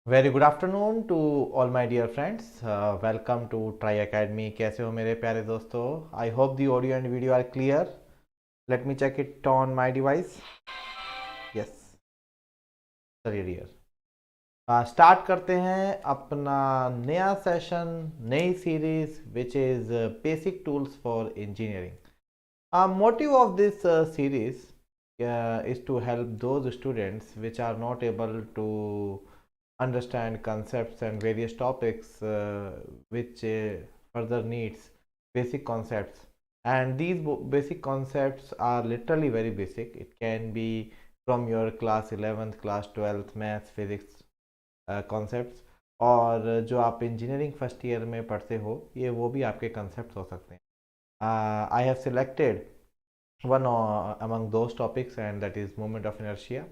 Very good afternoon to all my dear friends, welcome to Try Academy. कैसे हो मेरे प्यारे दोस्तों? I hope the audio and video are clear. Let me check it on my device. Yes, चलिए dear, start करते हैं अपना नया सेशन, नई series which is basic tools for engineering. Motive of this series is to help those students which are not able to understand concepts and various topics which further needs basic concepts, and these basic concepts are literally very basic. It can be from your class 11th, class 12th maths, physics concepts, और जो आप engineering first year में पढ़ते हो ये वो भी आपके कंसेप्ट हो सकते हैं. I have selected one among those topics and that is moment of inertia.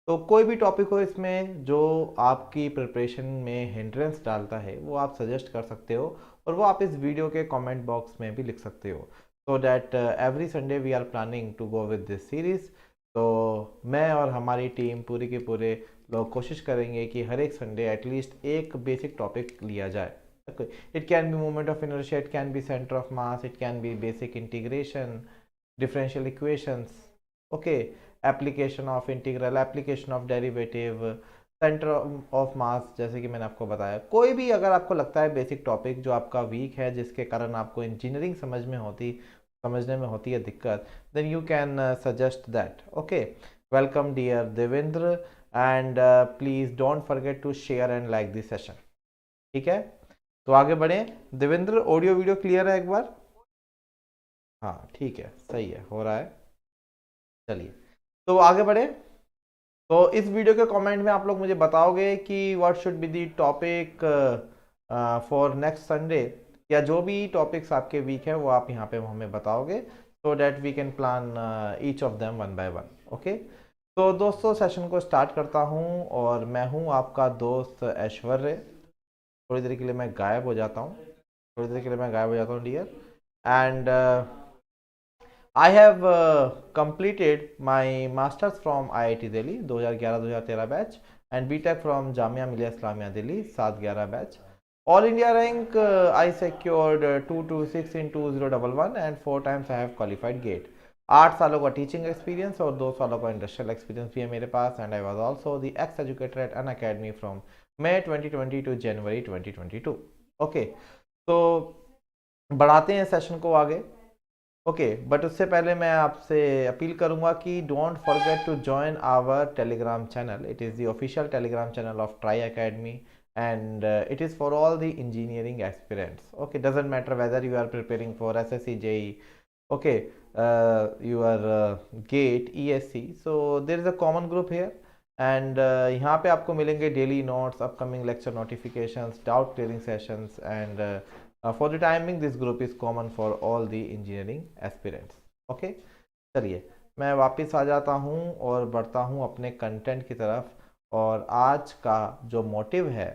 तो कोई भी टॉपिक हो इसमें जो आपकी प्रिपरेशन में हिंड्रेंस डालता है वो आप सजेस्ट कर सकते हो, और वो आप इस वीडियो के कमेंट बॉक्स में भी लिख सकते हो. So that every Sunday we are planning to go with this series. तो मैं और हमारी टीम पूरी के पूरे लोग कोशिश करेंगे कि हर एक संडे एटलीस्ट एक बेसिक टॉपिक लिया जाए. It can be moment of inertia, it can be centre of mass, it can be basic integration, differential equations, okay, application of integral, application of derivative, centre of mass, जैसे कि मैंने आपको बताया. कोई भी अगर आपको लगता है बेसिक टॉपिक जो आपका वीक है, जिसके कारण आपको इंजीनियरिंग समझने में होती है दिक्कत, then you can suggest that. Okay, welcome dear Devendra, and please don't forget to share and like this session. ठीक है, तो आगे बढ़े. देवेंद्र, ऑडियो वीडियो क्लियर है एक बार? हाँ ठीक है, सही है, हो रहा है. चलिए, तो आगे बढ़े. तो इस वीडियो के कमेंट में आप लोग मुझे बताओगे कि what should be the topic for next Sunday, या जो भी टॉपिक्स आपके वीक है वो आप यहाँ पे हमें बताओगे, so that we can plan each of them one by one. Okay, तो दोस्तों सेशन को स्टार्ट करता हूँ, और मैं हूँ आपका दोस्त ऐश्वर्य. थोड़ी देर के लिए मैं गायब हो जाता हूँ, dear. And I have completed my masters from IIT Delhi 2011-2013 batch and BTech from Jamia Millia Islamia Delhi 7-11 batch. All India rank I secured 226 in 2011 and 4 times I have qualified GATE. 8 सालों का teaching experience और 2 सालों का industrial experience भी है मेरे पास, and I was also the ex educator at Unacademy from May 2020 to January 2022. Okay, तो बढ़ाते हैं सेशन को आगे. ओके, बट उससे पहले मैं आपसे अपील करूंगा कि don't forget to join our Telegram channel. It is the official Telegram channel of Try Academy, and it is for all the engineering aspirants. Okay, doesn't matter whether you are preparing for SSC JE, okay, your GATE, ESC, so there is a common group here, and यहाँ पे आपको मिलेंगे daily notes, upcoming lecture notifications, doubt clearing sessions, and for the timing this group is common for all the engineering aspirants. okay, चलिए मैं वापस आ जाता हूँ और बढ़ता हूँ अपने कंटेंट की तरफ. और आज का जो मोटिव है,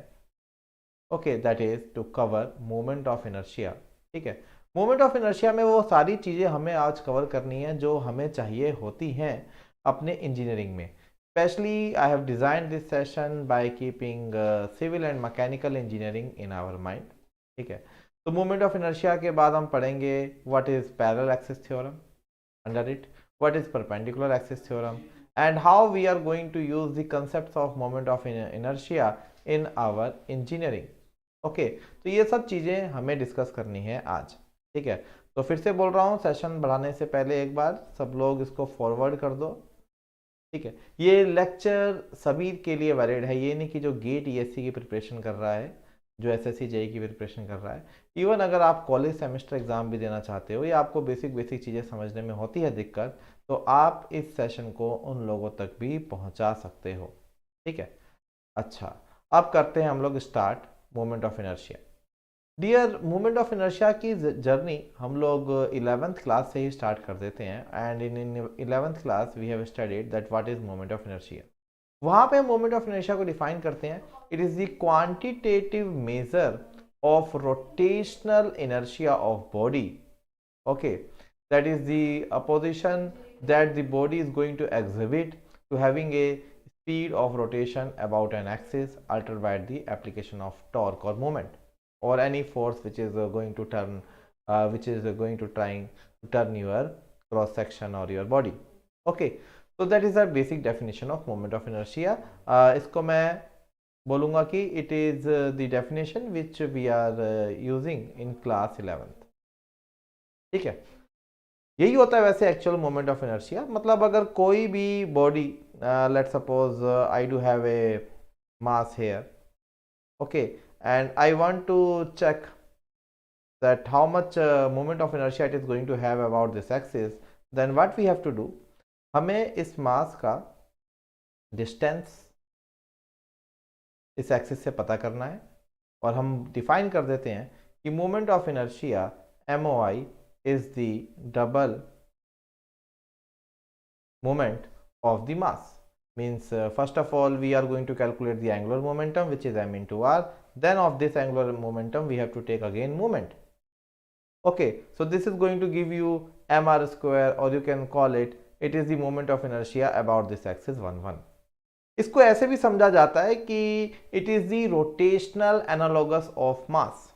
okay, that is to cover moment of inertia. ठीक है, मोमेंट ऑफ इनर्शिया में वो सारी चीज़ें हमें आज कवर करनी है जो हमें चाहिए होती हैं अपने इंजीनियरिंग में. Specially I have designed this session by keeping civil and mechanical engineering in our mind. ठीक है, तो मोमेंट ऑफ इनर्शिया के बाद हम पढ़ेंगे what is parallel axis theorem, under it what is perpendicular axis theorem, and how we are going to use the concepts of moment of inertia in our engineering. Okay, तो ये सब चीज़ें हमें discuss करनी है आज. ठीक है, तो फिर से बोल रहा हूँ, सेशन बढ़ाने से पहले एक बार सब लोग इसको फॉरवर्ड कर दो. ठीक है, ये लेक्चर सभी के लिए वैलिड है, ये नहीं कि जो गेट ईएससी की प्रिपरेशन कर रहा है, जो एसएससी जेई की प्रिपरेशन कर रहा है. इवन अगर आप कॉलेज सेमेस्टर एग्जाम भी देना चाहते हो या आपको बेसिक चीज़ें समझने में होती है दिक्कत, तो आप इस सेशन को उन लोगों तक भी पहुंचा सकते हो. ठीक है, अच्छा, अब करते हैं हम लोग start moment of inertia. Dear, moment of inertia की जर्नी हम लोग 11th क्लास से ही स्टार्ट कर देते हैं, and in 11th class we have studied that what is moment of inertia. वहाँ पे हम मोमेंट ऑफ इनर्शिया को डिफाइन करते हैं. It is the quantitative measure of rotational inertia of body. Okay, that is the opposition that the body is going to exhibit to having a speed of rotation about an axis altered by the application of torque or moment or any force which is going to turn trying to turn your cross section or your body. Okay, so that is the basic definition of moment of inertia. इसको मैं बोलूँगा कि it is the definition which we are using in class 11th. ठीक है, यही होता है वैसे एक्चुअल मोमेंट ऑफ इनर्शिया. मतलब अगर कोई भी body, let's suppose I do have a mass here, okay, and I want to check that how much moment of inertia it is going to have about this axis, then what we have to do, हमें इस मास का distance इस axis से पता करना है और हम डिफाइन कर देते हैं कि moment of inertia MOI is the double moment of the mass. Means first of all we are going to calculate the angular momentum, which is m into r. Then of this angular momentum we have to take again moment. Okay, so this is going to give you mr square, or you can call it is the moment of inertia about this axis 1 1. इसको ऐसे भी समझा जाता है कि it is the rotational analogous of mass.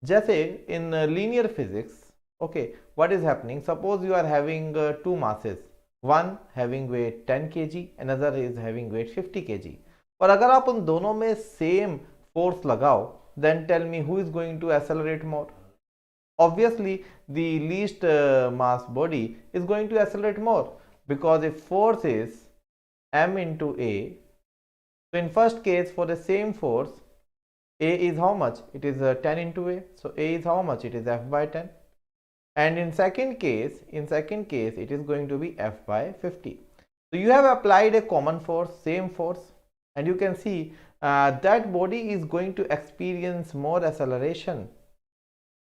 जैसे in linear physics, okay, what is happening? Suppose you are having two masses, one having weight 10 kg, another is having weight 50 kg. और अगर आप उन दोनों में same force लगाओ, then tell me who is going to accelerate more? Obviously, the least mass body is going to accelerate more, because if force is m into a, so in first case for the same force, a is how much? It is 10 into a. So a is how much? It is f by 10. And in second case, it is going to be f by 50. So you have applied a common force, same force, and you can see that body is going to experience more acceleration,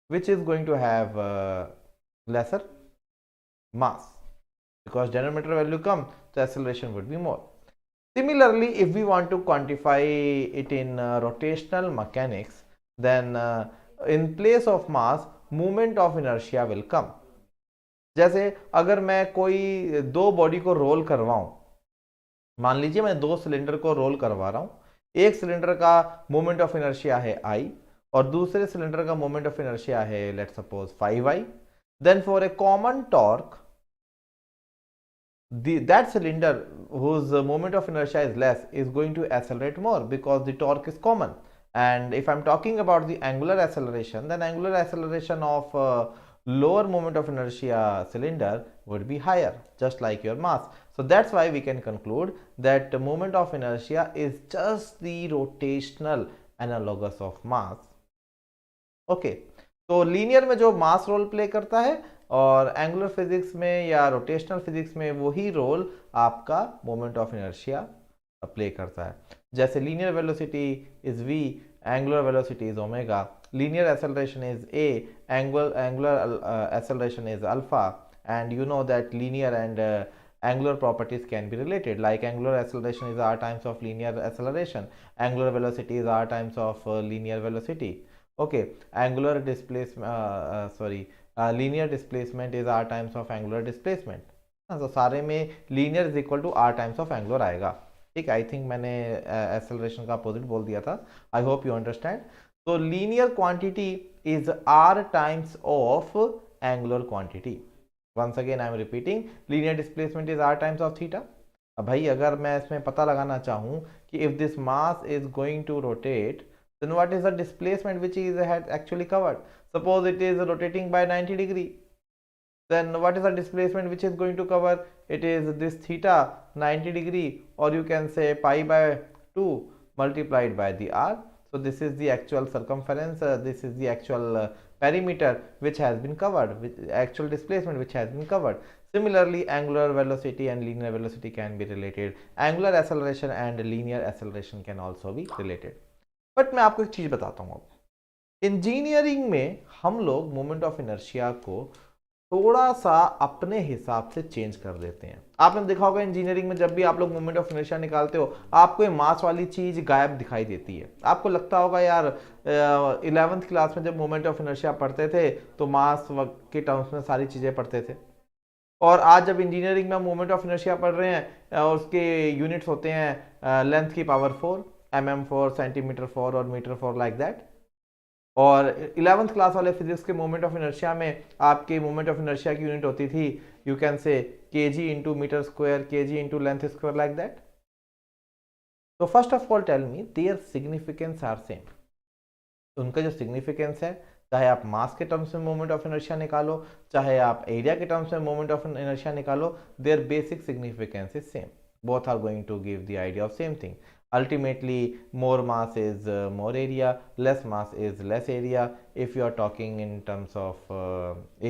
which is going to have lesser mass, because denominator value come, the acceleration would be more. Similarly, if we want to quantify it in rotational mechanics, then in place of mass, moment of inertia will come. जैसे अगर मैं कोई दो body को role करवाऊं, मान लीजिए मैं दो सिलेंडर को रोल करवा रहा हूं, एक सिलेंडर का मोमेंट ऑफ इनर्शिया है I और दूसरे सिलेंडर का मोमेंट ऑफ इनर्शिया है let's suppose 5I. Then for a common torque, that cylinder whose moment of inertia is less is going to accelerate more, because the torque is common. And if I'm talking about the angular acceleration, then angular acceleration of lower moment of inertia cylinder would be higher, just like your mass. So that's why we can conclude that the moment of inertia is just the rotational analogous of mass. Okay, तो linear में जो मास role play करता है और angular physics में या rotational physics में वही रोल आपका मोमेंट ऑफ इनर्शिया प्ले करता है. जैसे linear velocity is v, angular velocity is omega, linear acceleration is a, angular acceleration is alpha, and you know that linear and angular properties can be related, like angular acceleration is r times of linear acceleration, angular velocity is r times of linear velocity. Okay, angular displacement linear displacement is r times of angular displacement. तो सारे में linear is equal to r times of angular आएगा. ठीक, I think मैंने acceleration का opposite बोल दिया था. I hope you understand. तो linear quantity is r times of angular quantity. Once again I am repeating, linear displacement is r times of theta. अब भाई अगर मैं इसमें पता लगाना चाहूँ कि if this mass is going to rotate, then what is the displacement which is actually covered? Suppose it is rotating by 90 degree, then what is the displacement which is going to cover? It is this theta 90 degree, or you can say pi by 2 multiplied by the r. So this is the actual circumference, this is the actual perimeter which has been covered, with actual displacement which has been covered. Similarly, angular velocity and linear velocity can be related. Angular acceleration and linear acceleration can also be related. But मैं आपको एक चीज बताता हूँ. अब engineering में हम लोग मोमेंट ऑफ इनर्शिया को थोड़ा सा अपने हिसाब से चेंज कर देते हैं. आपने देखा होगा इंजीनियरिंग में जब भी आप लोग मोमेंट ऑफ इनर्शिया निकालते हो, आपको ये मास वाली चीज गायब दिखाई देती है. आपको लगता होगा यार 11th क्लास में जब मोमेंट ऑफ इनर्शिया पढ़ते थे तो मास के टर्म्स में सारी चीजें पढ़ते थे. और आज जब इंजीनियरिंग में मोमेंट ऑफ इनर्शिया पढ़ रहे हैं और उसके यूनिट्स होते हैं लेंथ की पावर 4, mm 4, सेंटीमीटर 4 और मीटर 4 लाइक दैट। और 11th क्लास वाले फिजिक्स के मोमेंट ऑफ इनर्शिया में आपके मोमेंट ऑफ इनर्शिया की यूनिट होती थी, you can say kg into metre square, kg into length square like that. तो first of all tell me their significance are same. उनका जो सिग्निफिकेंस है, चाहे आप मास के टर्म्स में मोमेंट ऑफ इनर्शिया निकालो, चाहे आप एरिया के टर्म्स में मोमेंट ऑफ इनर्शिया निकालो, their basic significance is same. Both are going to give the idea of same thing. Ultimately, more mass is more area, less mass is less area if you are talking in terms of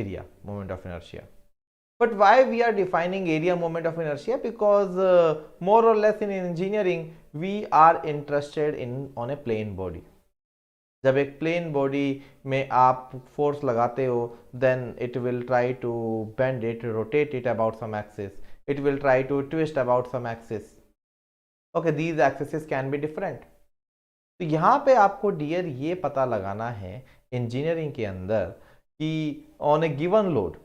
area moment of inertia. But why we are defining area moment of inertia? Because more or less in engineering we are interested in on a plane body. जब एक plane body में आप force लगाते हो, then it will try to bend it, rotate it about some axis, it will try to twist about some axis. Okay, these axis can be different. तो यहाँ पे आपको डियर ये पता लगाना है इंजीनियरिंग के अंदर कि on A given load,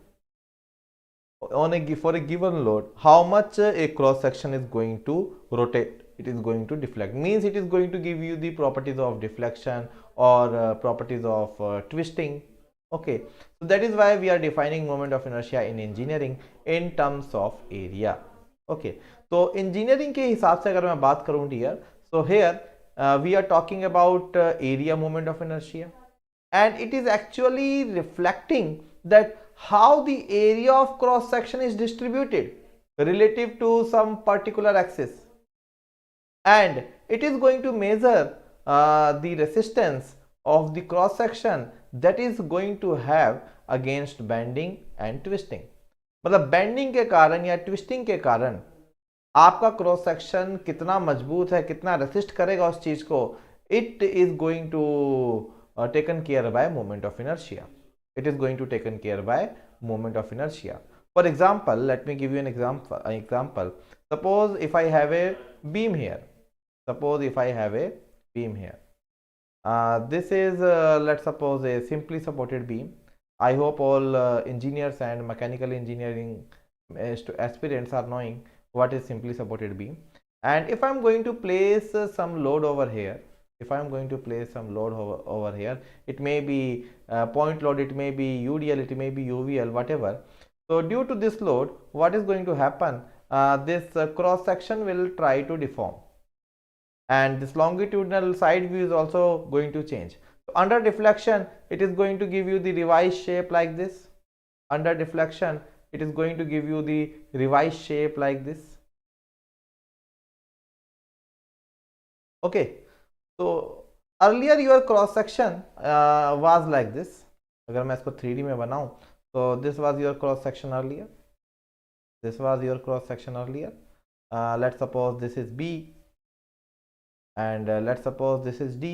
for a given load, how much a cross section is going to rotate, it is going to deflect, means it is going to give you the properties of deflection or properties of twisting. Okay, so that is why we are defining moment of inertia in engineering in terms of area. Okay, तो engineering के हिसाब से अगर मैं बात करूं dear, so here we are talking about area moment of inertia, and it is actually reflecting that how the area of cross section is distributed relative to some particular axis, and it is going to measure the resistance of the cross section that is going to have against bending and twisting. मतलब bending के कारण या twisting के कारण आपका cross section कितना मजबूत है, कितना रेसिस्ट करेगा उस चीज को, it is going to taken care by moment of inertia. It is going to taken care by moment of inertia. For example, let me give you an example. Suppose if I have a beam here. Suppose if I have a beam here. This is let's suppose a simply supported beam. I hope all engineers and mechanical engineering aspirants are knowing what is simply supported beam. And if I am going to place some load over here, if I am going to place some load over here, it may be point load, it may be UDL, it may be UVL, whatever. So due to this load, what is going to happen? This cross section will try to deform, and this longitudinal side view is also going to change. So under deflection, it is going to give you the revised shape like this. Under deflection, it is going to give you the revised shape like this. Okay. So earlier your cross section was like this. अगर मैं इसको 3D में बनाऊं, तो this was your cross section earlier. This was your cross section earlier. Let's suppose this is B, and let's suppose this is D,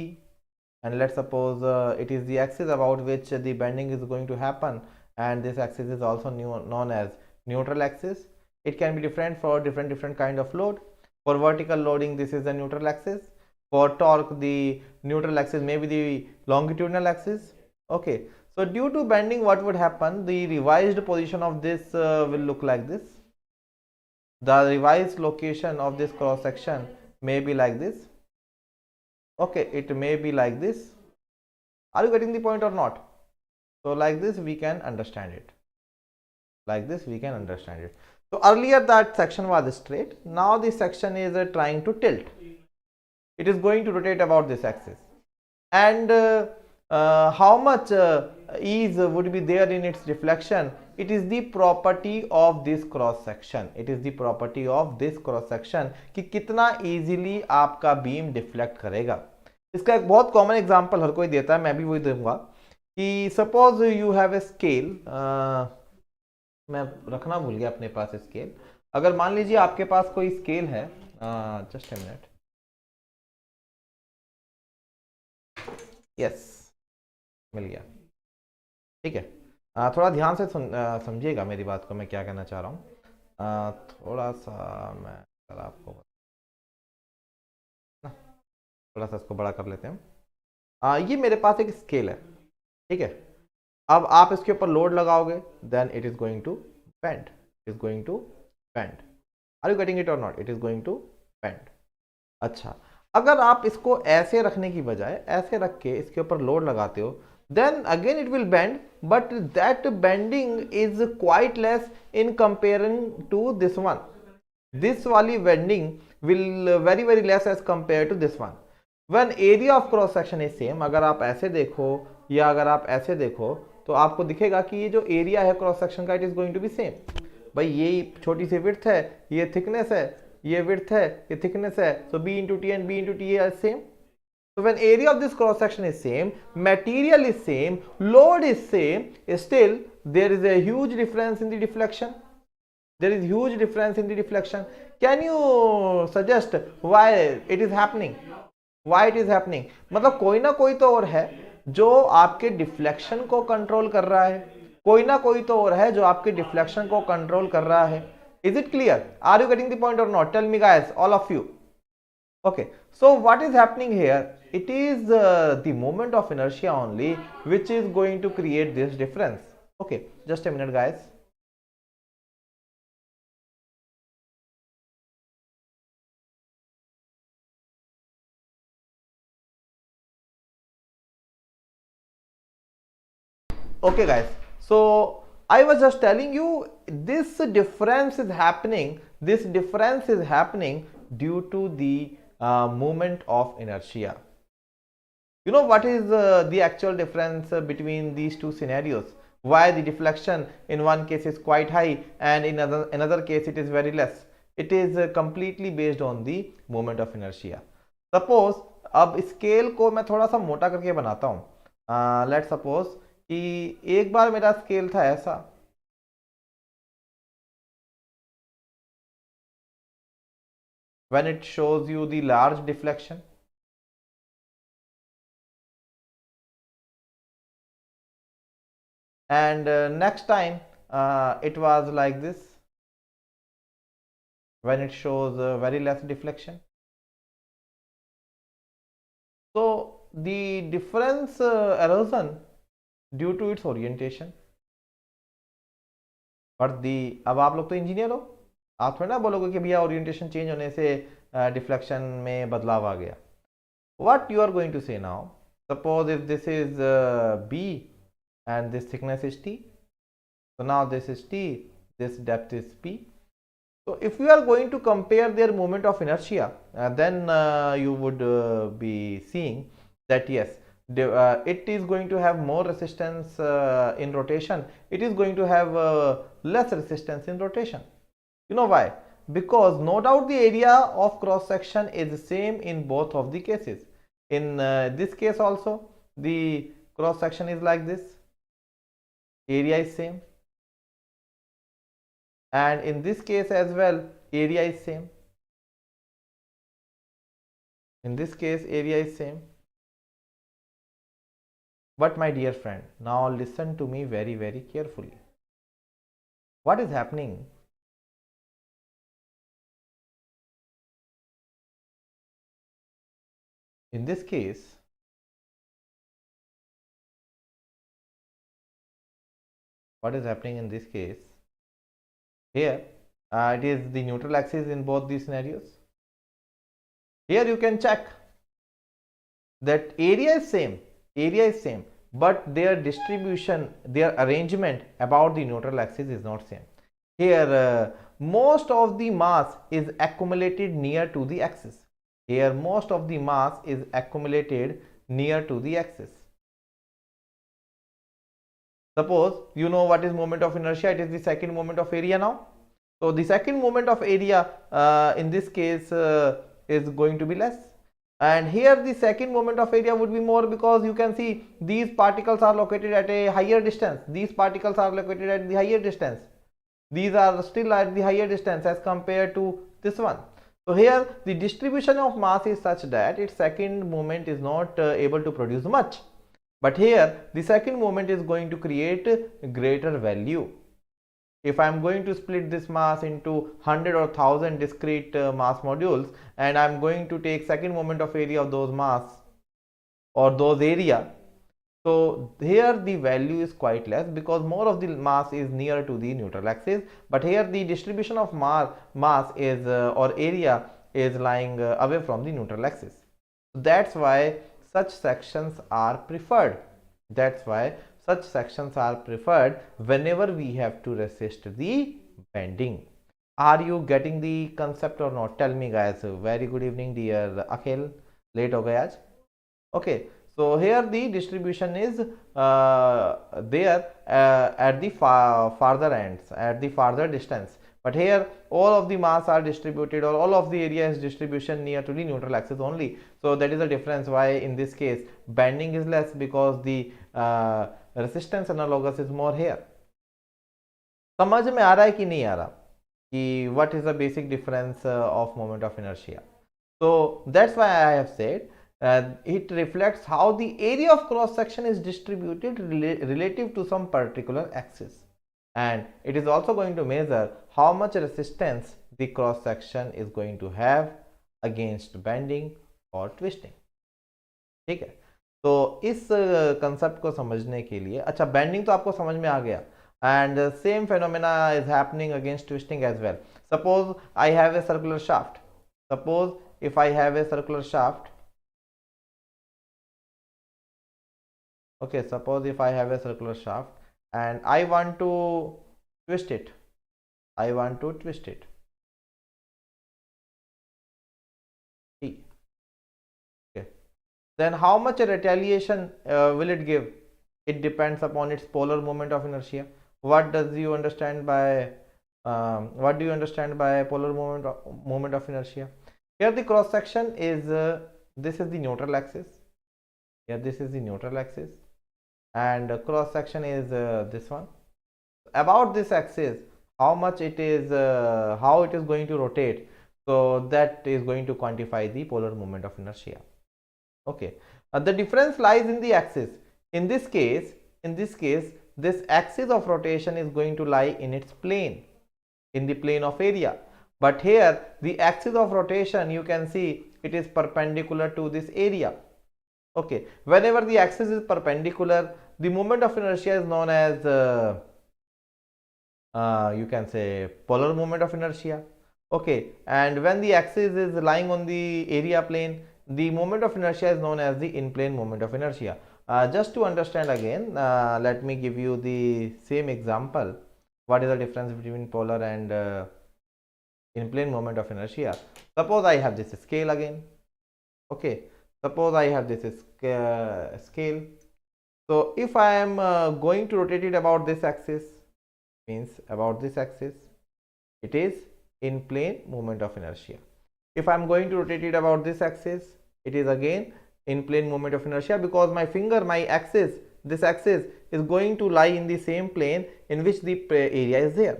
and let's suppose it is the axis about which the bending is going to happen, and this axis is also known as neutral axis. It can be different for different kind of load. For vertical loading, this is the neutral axis. For torque, the neutral axis may be the longitudinal axis. Okay, so due to bending, what would happen? The revised position of this will look like this. The revised location of this cross section may be like this. Okay, it may be like this. Are you getting the point or not? So like this we can understand it. Like this we can understand it. So earlier that section was straight. Now this section is trying to tilt. It is going to rotate about this axis, and how much ease would be there in its deflection? It is the property of this cross section. It is the property of this cross section कि कितना easily आपका beam deflect करेगा. इसका एक बहुत common example हर कोई देता है, मैं भी वही दूंगा कि suppose you have a scale. मैं रखना भूल गया अपने पास स्केल. अगर मान लीजिए आपके पास कोई स्केल है, जस्ट ए मिनट. यस, मिल गया. ठीक है, थोड़ा ध्यान से समझिएगा मेरी बात को, मैं क्या कहना चाह रहा हूँ. थोड़ा सा मैं आपको थोड़ा सा इसको बड़ा कर लेते हैं. ये मेरे पास एक स्केल है, ठीक है. अब आप इसके ऊपर लोड लगाओगे, then it is going to bend. is going to bend. Are you getting it or not? It is going to bend. अच्छा, अगर आप इसको ऐसे रखने की बजाय ऐसे रख के इसके ऊपर लोड लगाते हो, then again it will bend, but that bending is quite less in comparing to this one. This वाली bending will very less as compared to this one. When area of cross section is same, अगर आप ऐसे देखो या अगर आप ऐसे देखो तो आपको दिखेगा कि ये जो एरिया है क्रॉस सेक्शन का, it is going to be same. भाई ये छोटी सी विड्थ है, ये थिकनेस है, ये विड्थ है, ये थिकनेस है, so b into t and b into t are same. So when area of this cross section is same, material is same, load is same, still there is a huge difference in the deflection. There is huge difference in the deflection. Can you suggest why it is happening? Why it is happening? मतलब कोई ना कोई तो और है जो आपके deflection को कंट्रोल कर रहा है, कोई ना कोई तो और है जो आपके डिफ्लेक्शन को कंट्रोल कर रहा है. Is it clear? Are you getting the point or not? Tell me guys, all of you. Okay, so what is happening here? It is the moment of inertia only which is going to create this difference. Okay, just a minute guys. Okay guys, so I was just telling you this difference is happening. This difference is happening due to the moment of inertia. You know what is the actual difference between these two scenarios? Why the deflection in one case is quite high and in another case it is very less? It is completely based on the moment of inertia. Suppose अब scale को मैं थोड़ा सा मोटा करके बनाता हूँ. Let's suppose कि एक बार मेरा स्केल था ऐसा, when it shows you the large deflection, and next time it was like this when it shows very less deflection. So the difference erosion due to its orientation. But the अब आप लोग तो engineer हो, आप थोड़ा ना बोलोगे कि भैया ओरिएंटेशन चेंज होने से डिफ्लेक्शन में बदलाव आ गया. What you are going to say now? Suppose if this is b and this thickness is t, so now this is t, this depth is p. So if you are going to compare their moment of inertia, then you would be seeing that yes, it is going to have more resistance in rotation, it is going to have less resistance in rotation. You know why? Because no doubt the area of cross section is same in both of the cases. In this case also the cross section is like this, area is same, and in this case as well area is same. In this case area is same. But my dear friend, now listen to me very carefully. What is happening? In this case, what is happening in this case? Here it is the neutral axis in both these scenarios. Here you can check that area is same, but their distribution, their arrangement about the neutral axis is not same. Here most of the mass is accumulated near to the axis. Here most of the mass is accumulated near to the axis. Suppose you know what is moment of inertia, it is the second moment of area now. So the second moment of area in this case is going to be less, and here the second moment of area would be more, because you can see these particles are located at a higher distance, these particles are located at the higher distance, these are still at the higher distance as compared to this one. So here the distribution of mass is such that its second moment is not able to produce much, but here the second moment is going to create greater value. If I am going to split this mass into 100 or 1000 discrete mass modules, and I am going to take second moment of area of those mass or those area, So here the value is quite less because more of the mass is near to the neutral axis, but here the distribution of mass is or area is lying away from the neutral axis. That's why such sections are preferred. That's why such sections are preferred whenever we have to resist the bending. Are you getting the concept or not? Tell me guys. Very good evening dear Akhil. Late ho gaya aaj. Okay, so here the distribution is there at the farther ends, at the farther distance, but here all of the mass are distributed, or all of the area is distribution near to the neutral axis only. So that is the difference why in this case bending is less, because the resistance analogous is more here. समझ में आ रहा है कि नहीं आ रहा कि what is the basic difference of moment of inertia? So that's why I have said it reflects how the area of cross section is distributed relative to some particular axis, and it is also going to measure how much resistance the cross section is going to have against bending or twisting. ठीक है, तो इस concept को समझने के लिए, अच्छा bending तो आपको समझ में आ गया, and same phenomena is happening against twisting as well. Suppose I have a circular shaft. Suppose if I have a circular shaft, okay, suppose if I have a circular shaft and I want to twist it, I want to twist it. Okay, then how much retaliation will it give? It depends upon its polar moment of inertia. What does you understand by what do you understand by polar moment of inertia? Here the cross section is this is the neutral axis. Here this is the neutral axis, and cross section is this one. About this axis, how much it is, how it is going to rotate, so that is going to quantify the polar moment of inertia. Okay, the difference lies in the axis. In this case, this axis of rotation is going to lie in its plane, in the plane of area. But here the axis of rotation, you can see it is perpendicular to this area. Okay, whenever the axis is perpendicular, the moment of inertia is known as you can say polar moment of inertia. Okay, and when the axis is lying on the area plane, the moment of inertia is known as the in-plane moment of inertia. Just to understand again, let me give you the same example. What is the difference between polar and in-plane moment of inertia? Suppose I have this scale again. Okay, suppose I have this scale. So if I am going to rotate it about this axis, means about this axis, it is in-plane moment of inertia. If I am going to rotate it about this axis, it is again in-plane moment of inertia, because my finger, my axis, this axis is going to lie in the same plane in which the area is there.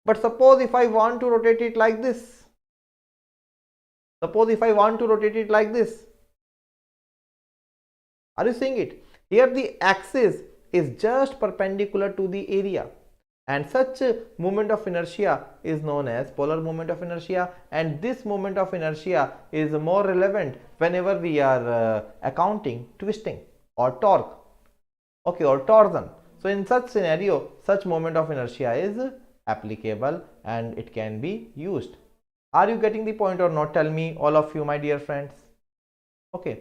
But suppose if I want to rotate it like this, suppose if I want to rotate it like this, are you seeing it? Here the axis is just perpendicular to the area, and such moment of inertia is known as polar moment of inertia, and this moment of inertia is more relevant whenever we are accounting twisting or torque, okay, or torsion. So in such scenario, such moment of inertia is applicable and it can be used. Are you getting the point or not? Tell me, all of you, my dear friends. Okay,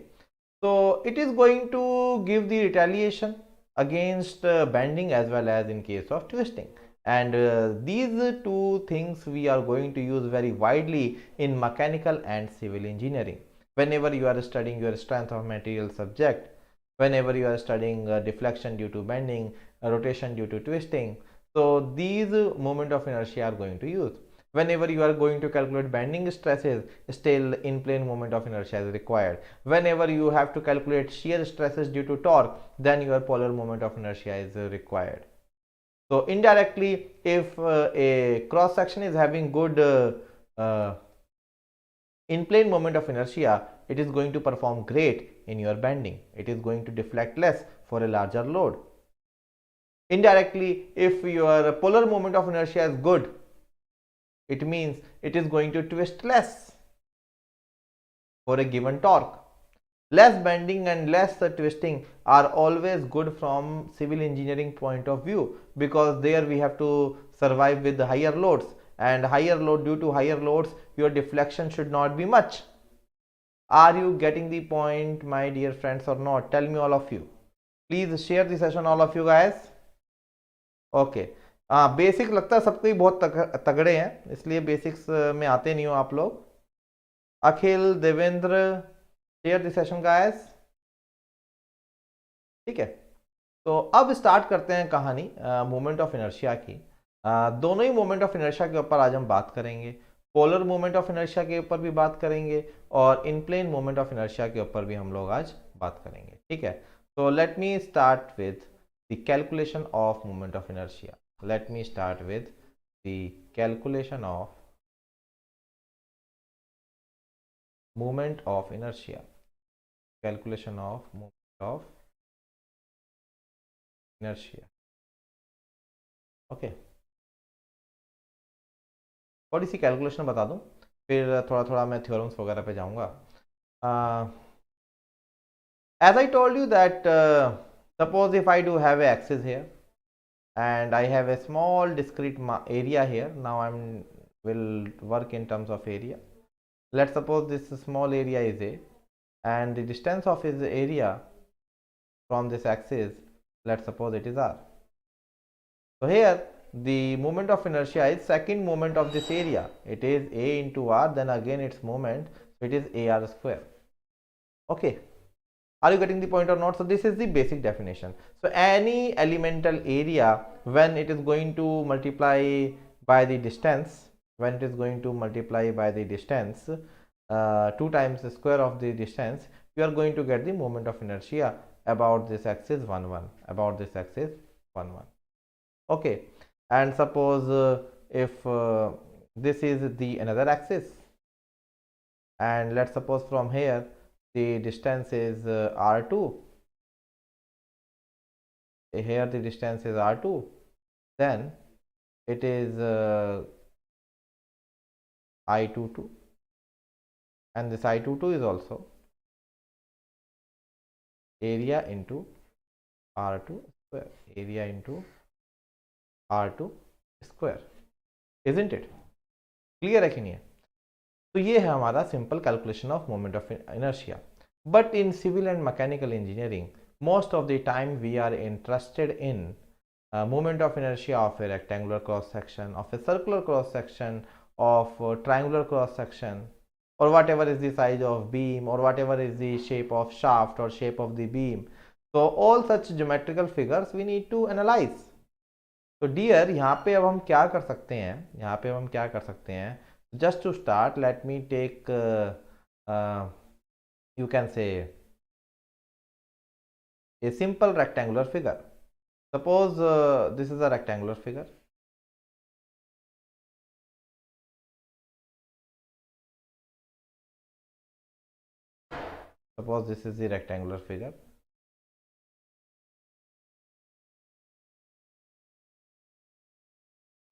so it is going to give the retaliation against bending as well as in case of twisting, and these two things we are going to use very widely in mechanical and civil engineering. Whenever you are studying your strength of material subject, whenever you are studying deflection due to bending, rotation due to twisting, so these moment of inertia are going to use. Whenever you are going to calculate bending stresses, still in plane moment of inertia is required. Whenever you have to calculate shear stresses due to torque, then your polar moment of inertia is required. So indirectly, if a cross section is having good in plane moment of inertia, it is going to perform great in your bending. It is going to deflect less for a larger load. Indirectly, if your polar moment of inertia is good, it means it is going to twist less for a given torque. Less bending and less twisting are always good from civil engineering point of view, because there we have to survive with the higher loads, and higher load, due to higher loads your deflection should not be much. Are you getting the point, my dear friends, or not? Tell me, all of you. Please share the session, all of you guys. Okay, हाँ basic लगता है सबको ही बहुत तगड़े हैं, इसलिए basics में आते नहीं हो आप लोग. Akhil, Devendra, share the session guys. ठीक है, तो अब स्टार्ट करते हैं कहानी मोमेंट ऑफ इनर्शिया की. दोनों ही मोमेंट ऑफ इनर्शिया के ऊपर आज हम बात करेंगे. पोलर मोमेंट ऑफ इनर्शिया के ऊपर भी बात करेंगे और इन प्लेन मोमेंट ऑफ इनर्शिया के ऊपर भी हम लोग आज बात करेंगे. ठीक है, तो let me start with the calculation of moment of inertia. Let me start with the calculation of moment of inertia. Calculation of moment of inertia. Okay. थोड़ी सी कैलकुलेशन बता दूं, फिर थोड़ा थोड़ा मैं थ्योरम्स वगैरह पे जाऊंगा. As I told you that suppose if I do have a axis here and I have a small discrete area here. Now I will work in terms of area. Let's suppose this small area is A, and the distance of its area from this axis, let's suppose it is R. So here the moment of inertia is second moment of this area. It is A into R, then again its moment, so it is AR square. Okay, are you getting the point or not? So this is the basic definition. So any elemental area, when it is going to multiply by the distance, when it is going to multiply by the distance 2 times the square of the distance, you are going to get the moment of inertia about this axis 1 1, about this axis 1 1. Okay, and suppose if this is the another axis, and let's suppose from here the distance is R2, here the distance is R2, then it is I22, and this I22 is also area into R2 square, area into R2 square, isn't it? Clear है कि नहीं है? तो ये है हमारा simple calculation of moment of inertia. But in civil and mechanical engineering most of the time we are interested in moment of inertia of a rectangular cross section, of a circular cross section, of a triangular cross section, or whatever is the size of beam, or whatever is the shape of shaft or shape of the beam. So all such geometrical figures we need to analyze. तो dear यहाँ पे अब हम क्या कर सकते हैं, यहाँ पे हम क्या कर सकते हैं? Just to start, let me take you can say a simple rectangular figure. Suppose this is a rectangular figure. Suppose this is the rectangular figure.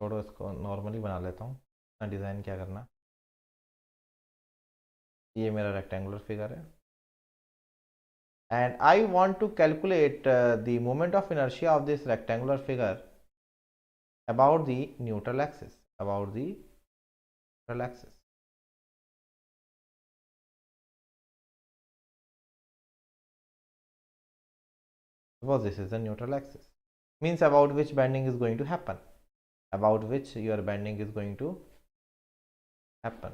छोड़ो, इसको नॉर्मली बना लेता हूँ, ना डिज़ाइन क्या करना. ये मेरा रेक्टेंगुलर फिगर है, and I want to calculate the moment of inertia of this rectangular figure about the neutral axis, about the neutral axis. Suppose this is the neutral axis, means about which bending is going to happen, about which your bending is going to happen.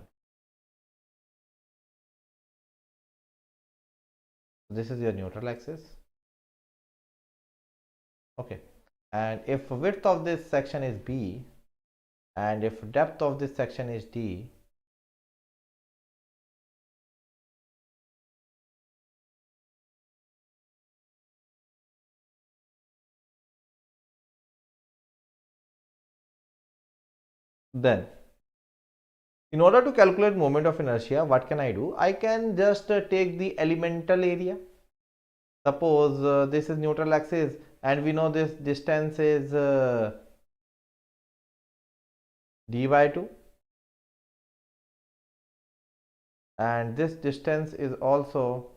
This is your neutral axis. Okay, and if width of this section is B and if depth of this section is D, then in order to calculate moment of inertia, what can I do? I can just take the elemental area. Suppose this is neutral axis and we know this distance is d by 2, and this distance is also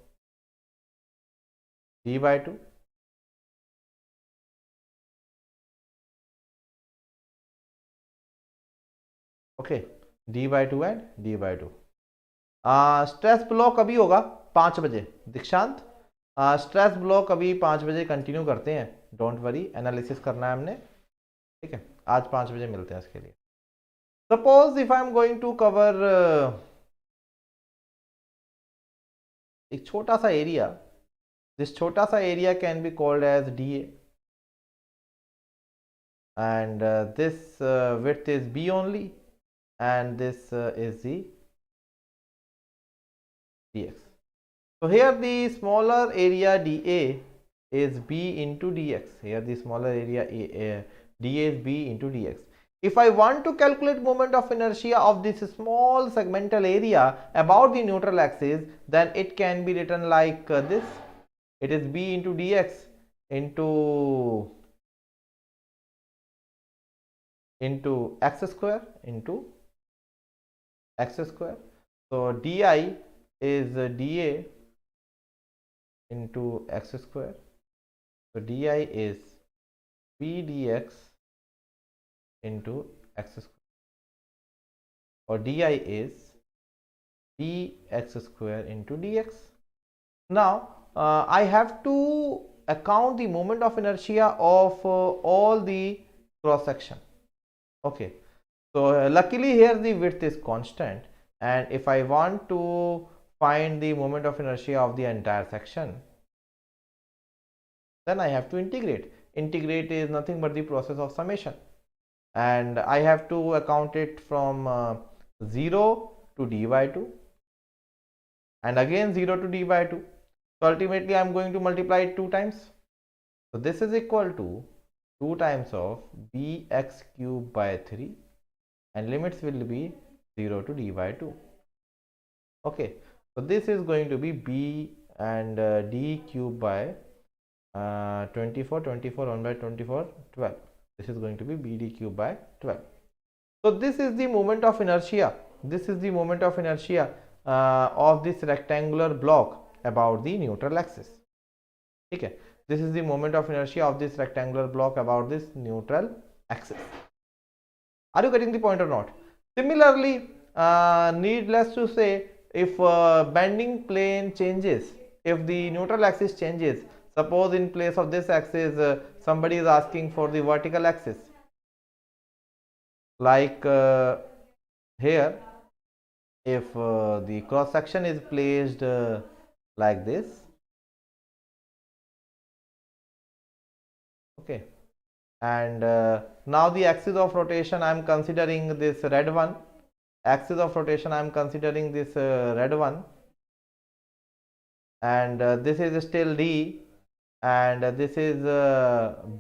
d/2, okay, d/2 and d/2। Stress block अभी होगा 5 बजे। दीक्षांत, stress block अभी 5 बजे continue करते हैं, don't worry, analysis करना है हमने, ठीक है। आज 5 बजे मिलते हैं इसके लिए। Suppose if I am going to cover एक छोटा सा एरिया, दिस छोटा सा area can be called as dA and this width is b only and this is the dx. So here the smaller area dA is b into dx. Here the smaller area dA is b into dx. If I want to calculate moment of inertia of this small segmental area about the neutral axis, then it can be written like this. It is b into dx into x square into x square. So di is dA into x square. So di is b dx into x square, or di is dx square into dx. Now I have to account the moment of inertia of all the cross section. Okay, so luckily here the width is constant, and if I want to find the moment of inertia of the entire section, then I have to integrate. Integrate is nothing but the process of summation, and I have to account it from 0 to d/2 and again 0 to d/2. So ultimately I am going to multiply it 2 times. So this is equal to 2 times of bx cube by 3, and limits will be 0 to d/2. Okay, so this is going to be b and d cube by 24, 1 by 24, 12. This is going to be bd cube by 12. So this is the moment of inertia. This is the moment of inertia of this rectangular block about the neutral axis. Okay, this is the moment of inertia of this rectangular block about this neutral axis. Are you getting the point or not? Similarly, needless to say, if bending plane changes, if the neutral axis changes, suppose in place of this axis somebody is asking for the vertical axis, like here, if the cross section is placed like this, okay, and now the axis of rotation I am considering this red one, axis of rotation I am considering this red one, and this is still d, and this is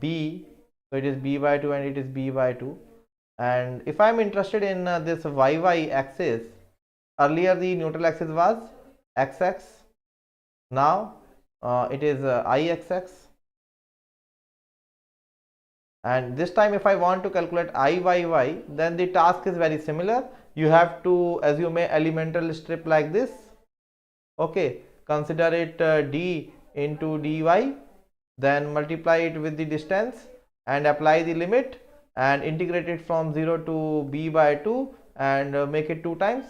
b, so it is b/2 and it is b/2. And if I am interested in this y axis, earlier the neutral axis was xx, now it is ixx, and this time if I want to calculate iyy, then the task is very similar. You have to assume a elemental strip like this, okay, consider it d into dy, then multiply it with the distance and apply the limit and integrate it from 0 to b/2 and make it 2 times.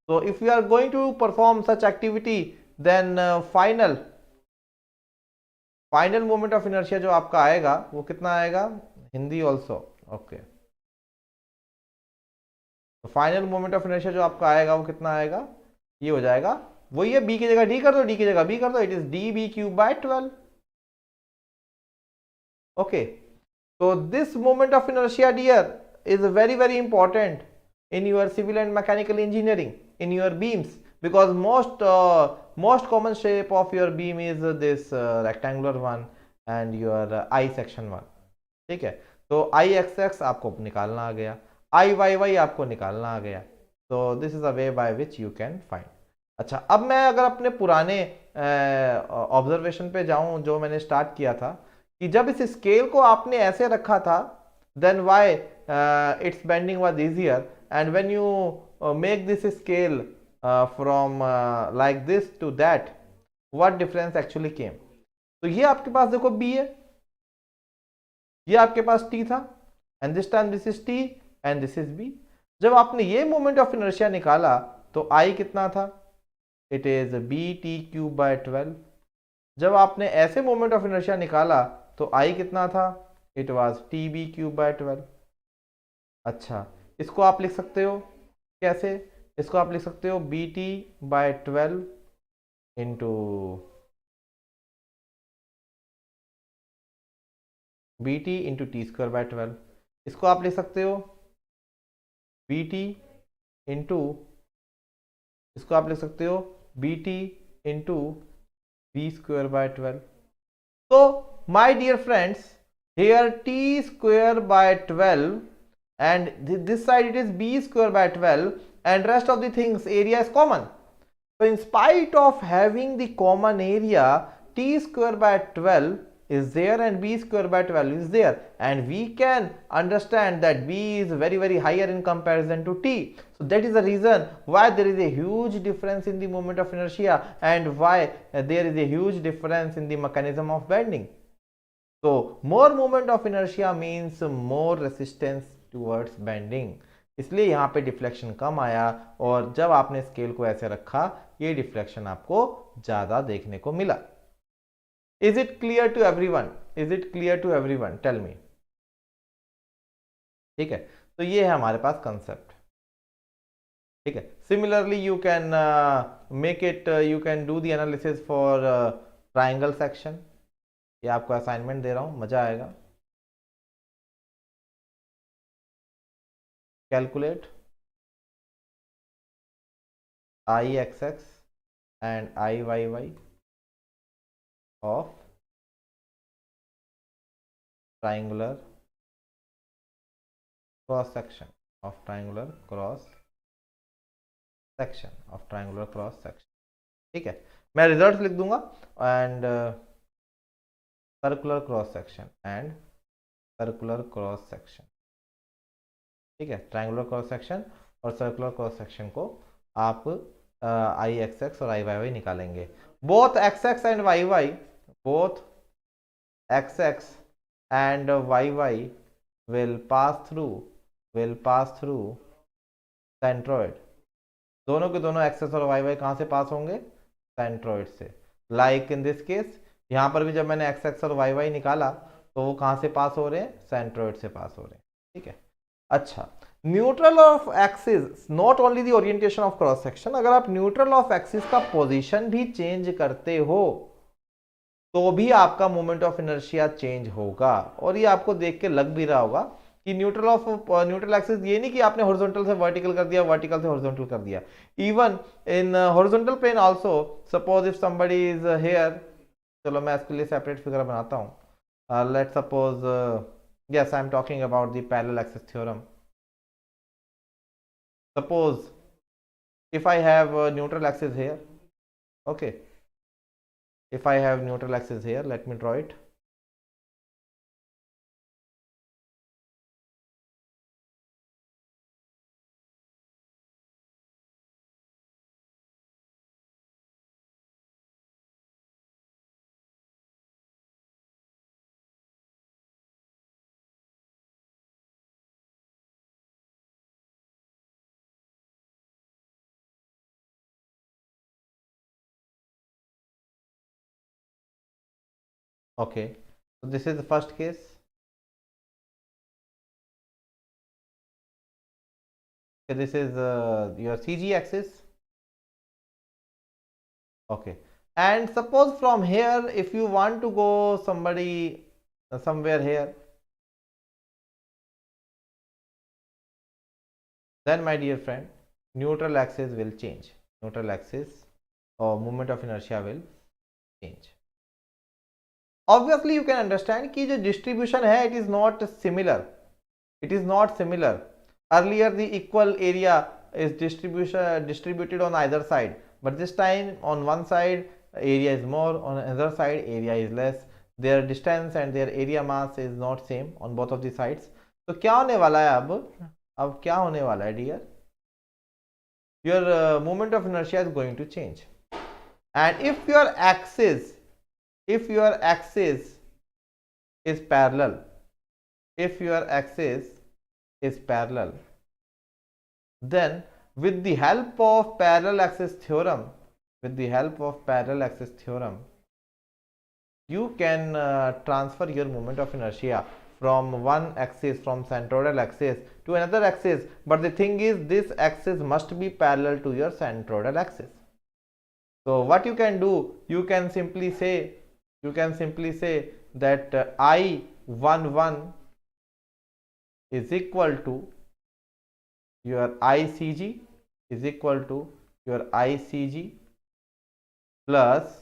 So if you are going to perform such activity, then final moment of inertia जो आपका आएगा वो कितना आएगा, Hindi also, okay, तो final moment of inertia जो आपका आएगा वो कितना आएगा, ये हो जाएगा, वही है, b की जगह d कर दो, d की जगह b कर दो, it is db cube by 12. Okay, so this moment of inertia, dear, is very important in your civil and mechanical engineering, in your beams, because most common shape of your beam is this rectangular one and your I section one. ठीक है, तो IXX आपको निकालना आ गया, IYY आपको निकालना आ गया. So this is a way by which you can find. अच्छा, अब मैं अगर अपने पुराने ऑब्जर्वेशन पे जाऊं जो मैंने स्टार्ट किया था कि जब इस स्केल को आपने ऐसे रखा था, then why its bending was easier, and when you make this scale from like this to that, what difference actually came. तो ये आपके पास देखो b है, ये आपके पास t था, and this time this is t and this is b। जब आपने ये मोमेंट ऑफ इनर्शिया निकाला तो I कितना था, इट इज bt³/12। जब आपने ऐसे मोमेंट ऑफ इनर्शिया निकाला तो I कितना था, इट वाज tb³/12। अच्छा, इसको आप लिख सकते हो कैसे, इसको आप लिख सकते हो bt/12 into bt into t²/12। इसको आप लिख सकते हो bt इंटू, इसको आप लिख सकते हो bt इंटू b²/12। तो my dear friends, here t²/12 and this side it is b²/12 and rest of the things area is common. So in spite of having the common area, t²/12 is there and b²/12 is there, and we can understand that b is very higher in comparison to t. So that is the reason why there is a huge difference in the moment of inertia and why there is a huge difference in the mechanism of bending. So more moment of inertia means more resistance towards bending. इसलिए यहाँ पे deflection कम आया, और जब आपने scale को ऐसे रखा ये डिफ्लेक्शन आपको ज्यादा देखने को मिला। Is it clear to everyone, is it clear to everyone, tell me. ठीक है, तो ये है हमारे पास कंसेप्ट। ठीक है, similarly you can make it, you can do the analysis for triangle section. ये आपको असाइनमेंट दे रहा हूं, मजा आएगा। Calculate Ixx and Iyy of triangular cross section of triangular cross section of triangular cross section। ठीक है, मैं रिजल्ट लिख दूंगा, and circular cross section and circular cross section. ठीक है, ट्रायंगुलर क्रॉस सेक्शन और सर्कुलर क्रॉस सेक्शन को आप Ixx और Iyy निकालेंगे। Both xx and yy, both xx and yy will pass through centroid. दोनों के दोनों एक्सेस और yy कहां से पास होंगे, सेंट्रोइड से। लाइक इन दिस केस, यहां पर भी जब मैंने xx और yy निकाला तो वो कहां से पास हो रहे हैं, सेंट्रोइड से पास हो रहे हैं। ठीक है, अच्छा, neutral of axis not only the orientation of cross section. अगर आप न्यूट्रल ऑफ एक्सिस का पोजीशन भी चेंज करते हो तो भी आपका मोमेंट ऑफ इनर्शिया चेंज होगा। और ये आपको देख के लग भी रहा होगा कि न्यूट्रल एक्सिस ये नहीं कि आपने हॉरिजॉन्टल से वर्टिकल कर दिया, वर्टिकल से हॉरिजॉन्टल कर दिया। Even in horizontal plane also, suppose if somebody is here, चलो मैं इसके लिए सेपरेट फिगर बनाता हूं। Let suppose yes, I am talking about the parallel axis theorem. Suppose if I have a neutral axis here, okay, if I have neutral axis here, let me draw it. Okay, so this is the first case. Okay, this is your CG axis. Okay, and suppose from here, if you want to go somewhere here, then my dear friend, neutral axis will change. Neutral axis or moment of inertia will change. Obviously you can understand कि जो distribution है, it is not similar. It is not similar. Earlier the equal area is distributed on either side, but this time on one side area is more, on another side area is less. Their distance and their area mass is not same on both of the sides. तो क्या होने वाला है अब क्या होने वाला है dear? Your moment of inertia is going to change, and if your axis if your axis is parallel, if your axis is parallel, then with the help of parallel axis theorem, with the help of parallel axis theorem, you can transfer your moment of inertia from one axis, from centroidal axis to another axis, but the thing is this axis must be parallel to your centroidal axis. So what you can do, you can simply say that I11 is equal to your ICG is equal to your ICG plus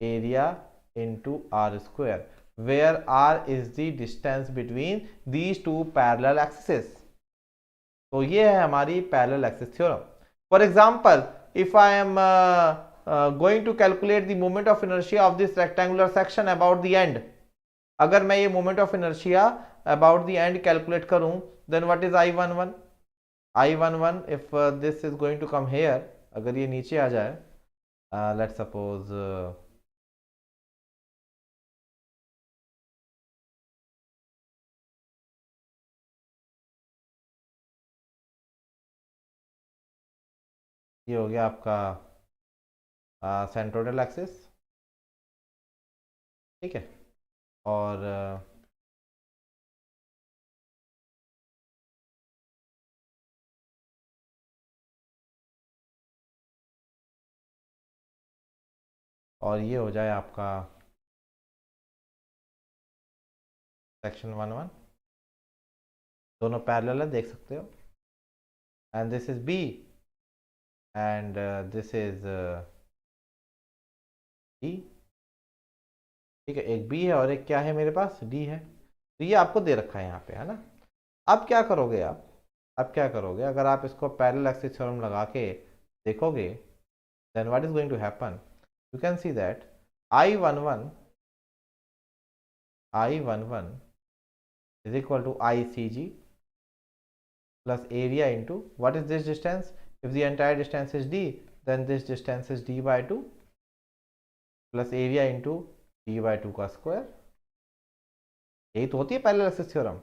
area into r square, where r is the distance between these two parallel axes. तो ये है हमारी parallel axis theorem. For example, if I am going to calculate the moment of inertia of this rectangular section about the end, अगर मैं ये moment of inertia about the end calculate करूं, then what is I11? I11, if this is going to come here, अगर ये नीचे आ जाए, let's suppose ये हो गया आपका सेंट्रोइडल एक्सिस, ठीक है, और ये हो जाए आपका सेक्शन 1 दोनों पैरेलल है, देख सकते हो, and this is B and this is D, ठीक है, एक बी है और एक क्या है मेरे पास, डी है। तो ये आपको दे रखा है यहाँ पे, है ना। अब क्या करोगे आप, अगर आप इसको पैरेलल एक्सिस थ्योरम लगा के देखोगे, then what is going to happen, you can see that I11 is equal to ICG plus area into what is this distance, if the entire distance is d, then this distance is d by 2 plus area into d by 2 का square, यही तो होती है parallel axis theorem,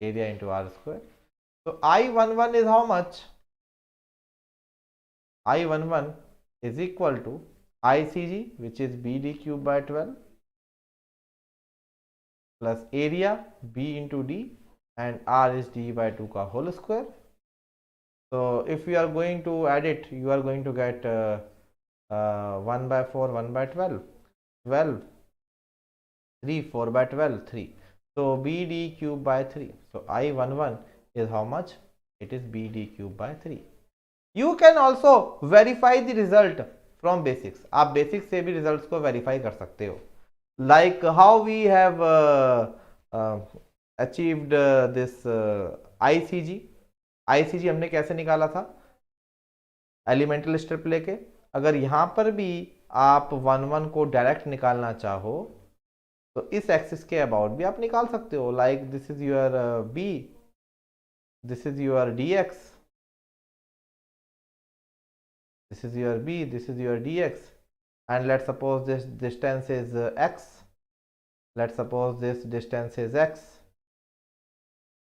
area into r square. So I11 is how much, I11 is equal to ICG, which is BD cube by 12 plus area B into D, and R is D by 2 का whole square. So if you are going to add it, you are going to get 1 by 4, 1 by 12, 12, 3, 4 by 12, 3. So BD cube by 3. So I11 is how much? It is BD cube by 3. You can also verify the result from basics, आप basics से भी results को verify कर सकते हो, like how we have achieved this ICG हमने कैसे निकाला था, एलिमेंटल स्टेप लेके। अगर यहाँ पर भी आप 1 को डायरेक्ट निकालना चाहो तो इस एक्सिस के अबाउट भी आप निकाल सकते हो, like this is your B, this is your D X, this is your b, this is your dx, and let's suppose this distance is x, let's suppose this distance is x.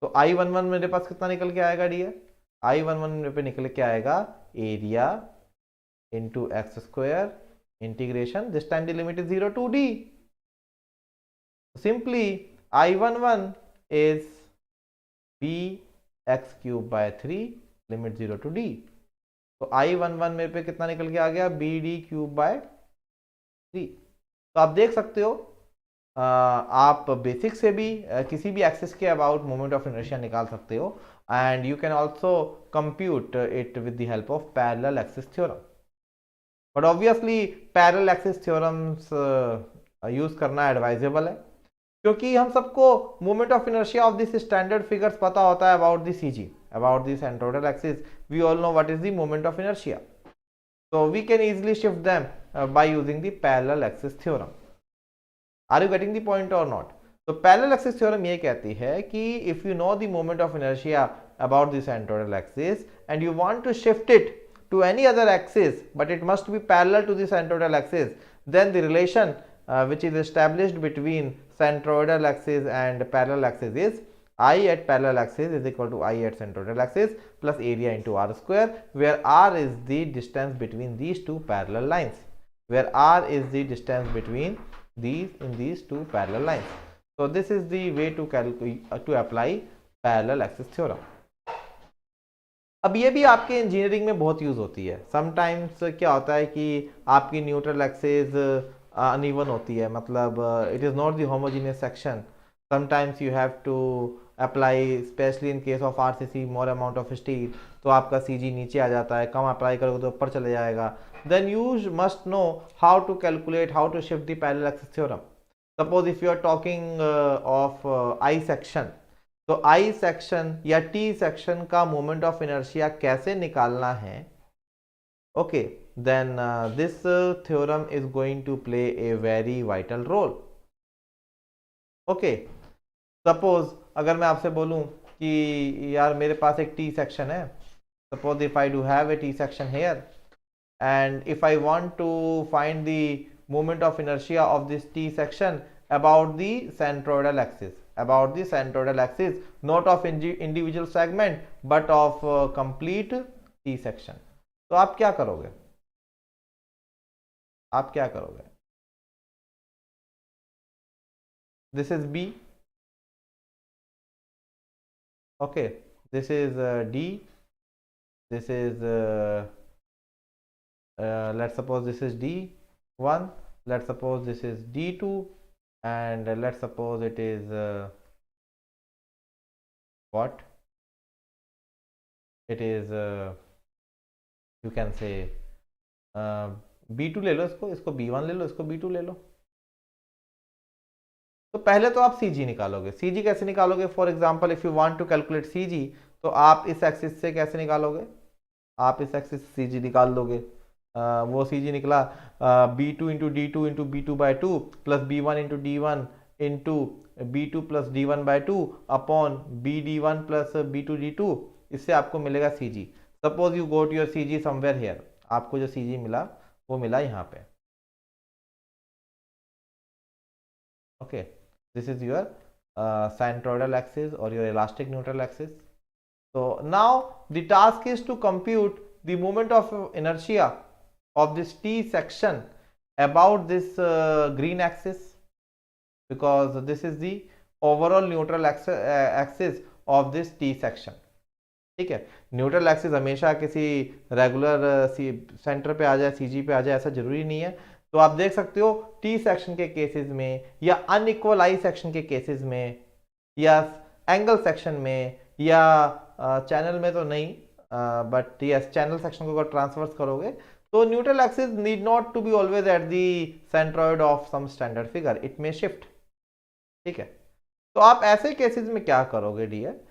तो I11 मेरे पास कितना निकल के आएगा dear, I11 मेरे पे निकल के आएगा area into x square integration, this time the limit is 0 to d, simply I11 is bx cube by 3 limit 0 to d. तो I11 मेरे पे कितना निकल के आ गया, BD क्यूब बाय 3. तो आप देख सकते हो, आप बेसिक से भी किसी भी एक्सिस के अबाउट मोमेंट ऑफ इनर्शिया निकाल सकते हो, and you can also compute it with the help of parallel axis theorem. But obviously parallel axis theorems use करना एडवाइजेबल है, क्योंकि हम सबको moment of inertia of this standard figures पता होता है about the CG, about the centroidal axis. We all know what is the moment of inertia, so we can easily shift them by using the parallel axis theorem. Are you getting the point or not? So parallel axis theorem ये कहती है कि if you know the moment of inertia about the centroidal axis and you want to shift it to any other axis, but it must be parallel to the centroidal axis, then the relation which is established between centroidal axis and parallel axis is I at parallel axis is equal to I at centroidal axis plus area into r square, where r is the distance between these two parallel lines, where r is the distance between these two parallel lines. So this is the way to apply parallel axis theorem. अब ये भी आपके engineering में बहुत use होती है. Sometimes क्या होता है कि आपकी न्यूट्रल एक्सिस अनइवन होती है, मतलब it is not the homogeneous section. Sometimes you have to apply, specially in case of RCC, more amount of steel, तो आपका सीजी नीचे आ जाता है, कम अप्लाई करोगे तो ऊपर चले जाएगा. Then you must know how to calculate, how to shift the parallel axis theorem. Suppose if you are talking of I section, तो आई सेक्शन या टी सेक्शन का मोमेंट ऑफ इनर्शिया कैसे निकालना है, okay, then this theorem is going to play a very vital role. Okay, suppose अगर मैं आपसे बोलूं कि यार मेरे पास एक टी सेक्शन है, suppose if I do have A T section here, and if I want to find the moment of inertia of this T section about the centroidal axis, not of individual segment but of complete T section. तो आप क्या करोगे? This is B, okay, this is D, this is let's suppose this is D1, let's suppose this is D2, and let's suppose it is what it is, you can say B2 ले लो, इसको B1 ले लो, इसको B2 ले लो. तो पहले तो आप CG निकालोगे. CG कैसे निकालोगे? For example if you want to calculate CG, तो आप इस एक्सिस से कैसे निकालोगे? आप इस एक्सिस से CG निकाल लोगे. वो CG निकला B2 into D2 into B2 by 2 plus B1 into D1 into B2 plus D1 by 2 upon BD1 plus B2 D2. इससे आपको मिलेगा CG. Suppose you go to your CG somewhere here, आपको जो CG मिला वो मिला यहाँ पे. Okay, this is your centroidal axis or your elastic neutral axis. So now the task is to compute the moment of inertia of this T section about this green axis, because this is the overall neutral axis of this T section. ठीक है, neutral axis हमेशा किसी regular centre पे आ जाए, CG पे आ जाए, ऐसा जरूरी नहीं है. तो आप देख सकते हो टी सेक्शन के केसेस में, या अनइक्वल आई सेक्शन के केसेस में, या एंगल सेक्शन में, या चैनल में तो नहीं, बट यस चैनल सेक्शन को अगर ट्रांसवर्स करोगे तो neutral axis need not to be always at the centroid of some standard figure, it may shift. ठीक है, तो आप ऐसे केसेस में क्या करोगे dear?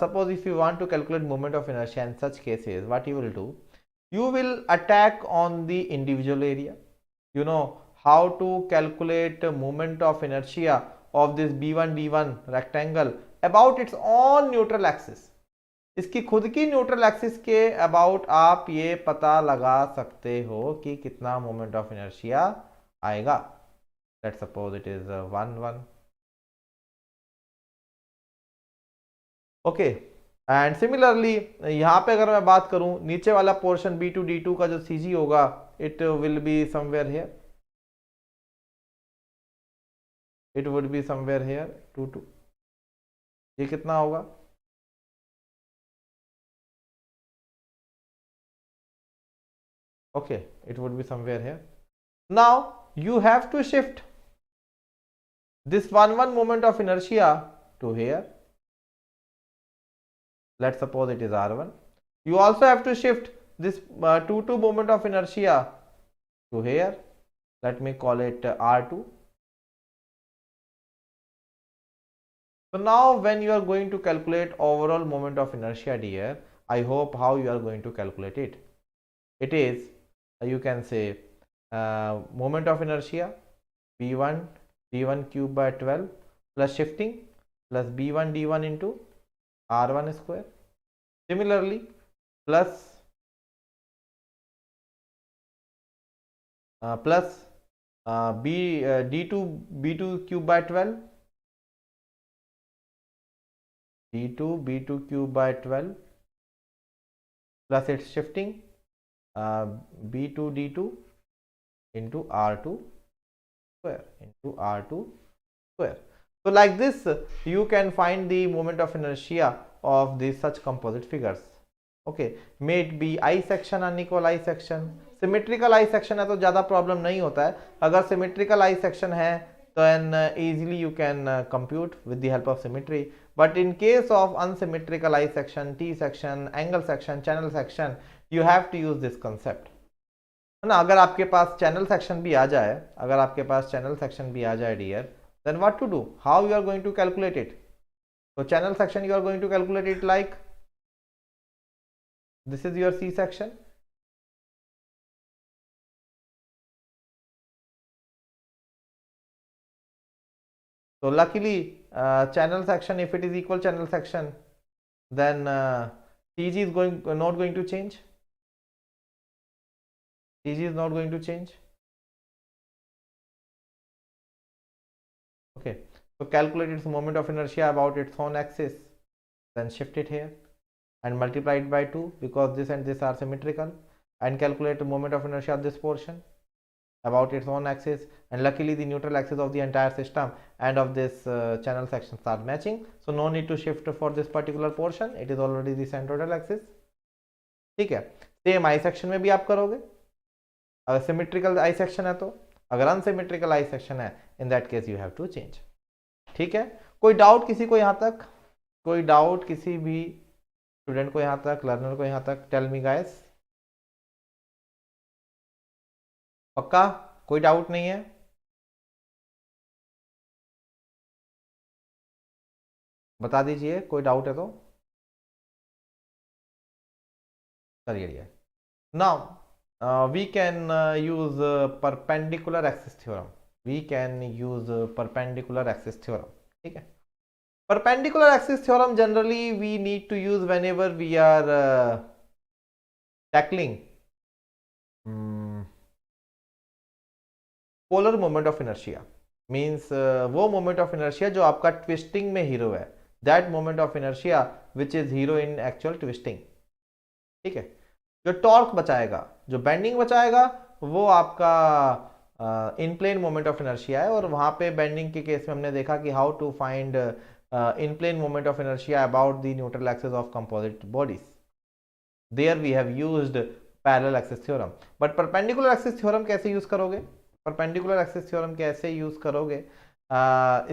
Suppose if you want to calculate moment of inertia in such cases, what you will do? You will attack on the individual area. You know how to calculate moment of inertia of this B1 D1 rectangle about its own neutral axis. इसकी खुद की neutral axis के about आप ये पता लगा सकते हो कि कितना मोमेंट ऑफ इनर्शिया आएगा. Let's suppose it is 1 okay. And similarly यहाँ पे अगर मैं बात करूं, नीचे वाला पोर्शन B2 D2 का जो CG होगा, it will be somewhere here, it would be somewhere here 2 ये कितना होगा? okay, it would be somewhere here. Now you have to shift this 1 moment of inertia to here. Let's suppose it is R1. You also have to shift this 2 moment of inertia to here. Let me call it R2. So now when you are going to calculate overall moment of inertia dear, I hope how you are going to calculate it. It is, you can say moment of inertia B1 D1 cube by 12 plus shifting plus B1 D1 into R1 square. Similarly plus plus d2 cube by 12, d2 cube by 12 plus its shifting, b2 d2 into r2 square into r2 square. So like this you can find the moment of inertia of these such composite figures. Okay, may it be I section, unequal I section, symmetrical I section है तो ज़्यादा problem नहीं होता है. अगर symmetrical I section है तो then easily you can compute with the help of symmetry. But in case of unsymmetrical I section, T section, angle section, channel section, you have to use this concept. है ना. अगर आपके पास channel section भी आ जाए, अगर आपके पास channel section भी आ जाए dear, then what to do, how you are going to calculate it. तो channel section you are going to calculate it like this is your C section. So luckily channel section, if it is equal channel section, then TG is not going to change. TG is not going to change. Okay, so calculate its moment of inertia about its own axis, then shift it here and multiply it by 2 because this and this are symmetrical, and calculate the moment of inertia of this portion about its own axis, and luckily the neutral axis of the entire system and of this channel sections are matching, so no need to shift for this particular portion, it is already the centroidal axis. ठीक है. Same I section में भी आप करोगे, अगर symmetrical I section है तो, अगर अनसिमेट्रिकल आई सेक्शन है in that case you have to change. ठीक है. कोई डाउट किसी को यहाँ तक, कोई डाउट किसी भी स्टूडेंट को यहाँ तक, लर्नर को यहाँ तक, टेल मी गाइस. पक्का कोई डाउट नहीं है? बता दीजिए कोई डाउट है तो. चलिए now we can use perpendicular axis theorem. We can use perpendicular axis theorem. ठीक है. Perpendicular axis theorem generally we need to use whenever we are tackling polar moment of inertia. Means वो moment of inertia जो आपका twisting में hero है, that moment of inertia which is hero in actual twisting. ठीक है. जो torque बचाएगा, जो बेंडिंग बचाएगा, वो आपका in plane moment of inertia है. और वहां पे बेंडिंग के केस में हमने देखा कि how to find in plane moment of inertia about the neutral axis of composite bodies. There we have used parallel axis theorem. But perpendicular axis theorem कैसे यूज करोगे? perpendicular axis theorem कैसे use करोगे?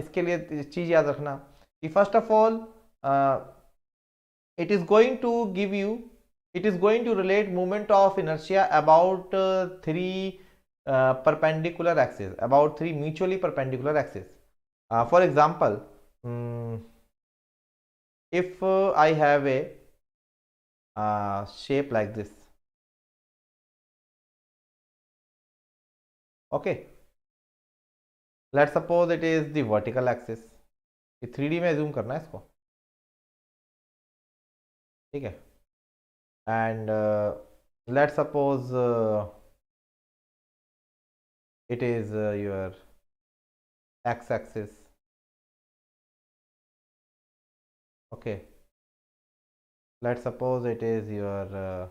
इसके लिए चीज याद रखना कि first of all it is going to give you, it is going to relate moment of inertia about three perpendicular axes, about three mutually perpendicular axes. For example, if I have a shape like this, okay, let's suppose it is the vertical axis. ये 3D में zoom करना है इसको. ठीक है. And let's suppose it is your x-axis. Okay, let's suppose it is your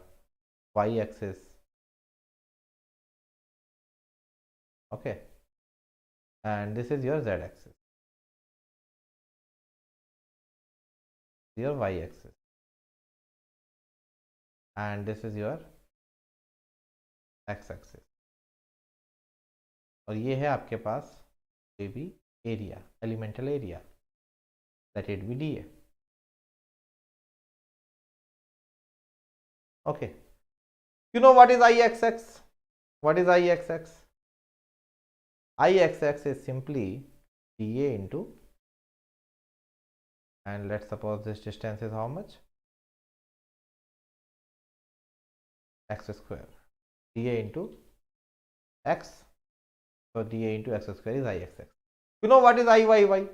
y-axis. Okay, and this is your z-axis, your y-axis, and this is your x-axis. और ये है आपके पास ये भी area, elemental area, let it be dA. Okay, you know what is IXX? What is IXX? IXX is simply dA into, and let's suppose this distance is how much? X square. dA into x. So dA into x square is IXX. You know what is IYY?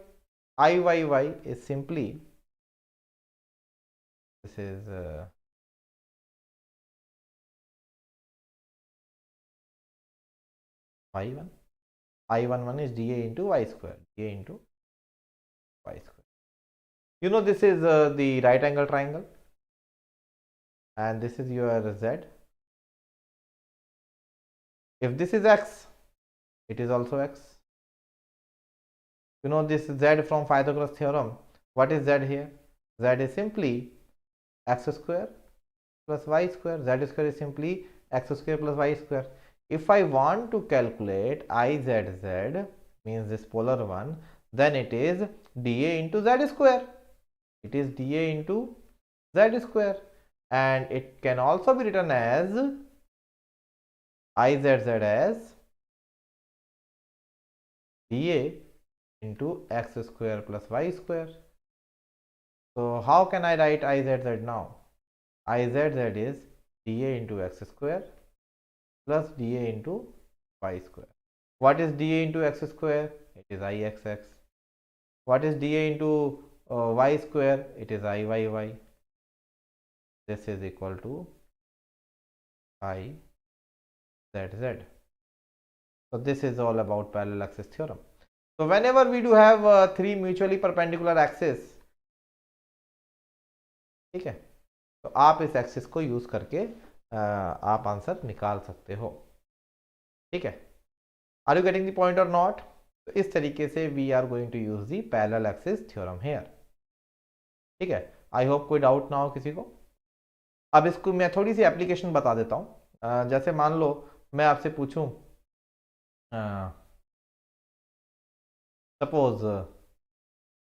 IYY is simply, this is y1. I11 is dA into y square, dA into y square. You know this is the right angle triangle, and this is your z. If this is x, it is also x. You know this z from Pythagoras theorem. What is z here? Z is simply x square plus y square. Z square is simply x square plus y square. If I want to calculate IZZ, means this polar one, then it is dA into z square. It is dA into z square, and it can also be written as IZZ as dA into x square plus y square. So how can I write IZZ now? IZZ is dA into x square plus dA into y square. What is dA into x square? It is Ixx. What is dA into y square? It is Iyy. This is equal to IZZ. So this is all about parallel axis theorem. So whenever we do have three mutually perpendicular axes, ठीक है, तो आप इस axis को use करके आप answer निकाल सकते हो. ठीक है, are you getting the point और नॉट? तो इस तरीके से we are going to use the parallel axis theorem here. ठीक है, आई होप कोई डाउट ना हो किसी को. अब इसको मैं थोड़ी सी एप्लीकेशन बता देता हूँ. जैसे मान लो मैं आपसे पूछूं,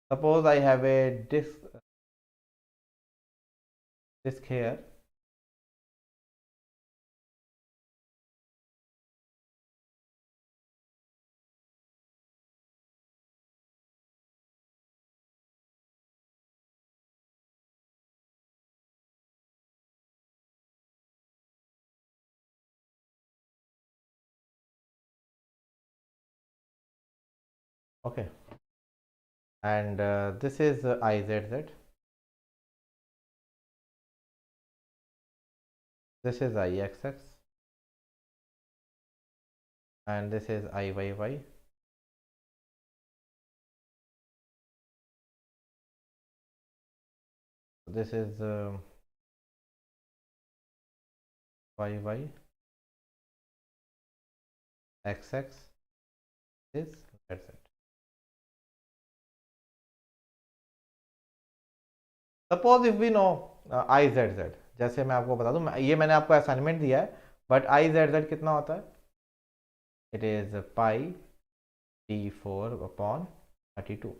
suppose I have a disk here. Okay, and this is IZZ, this is Ixx, and this is Iyy. This is YY, XX is ZZ. Suppose if we know IZZ, जैसे मैं आपको बता दूं, ये मैंने आपको असाइनमेंट दिया है, बट IZZ कितना होता है? It is pi d4 upon 32.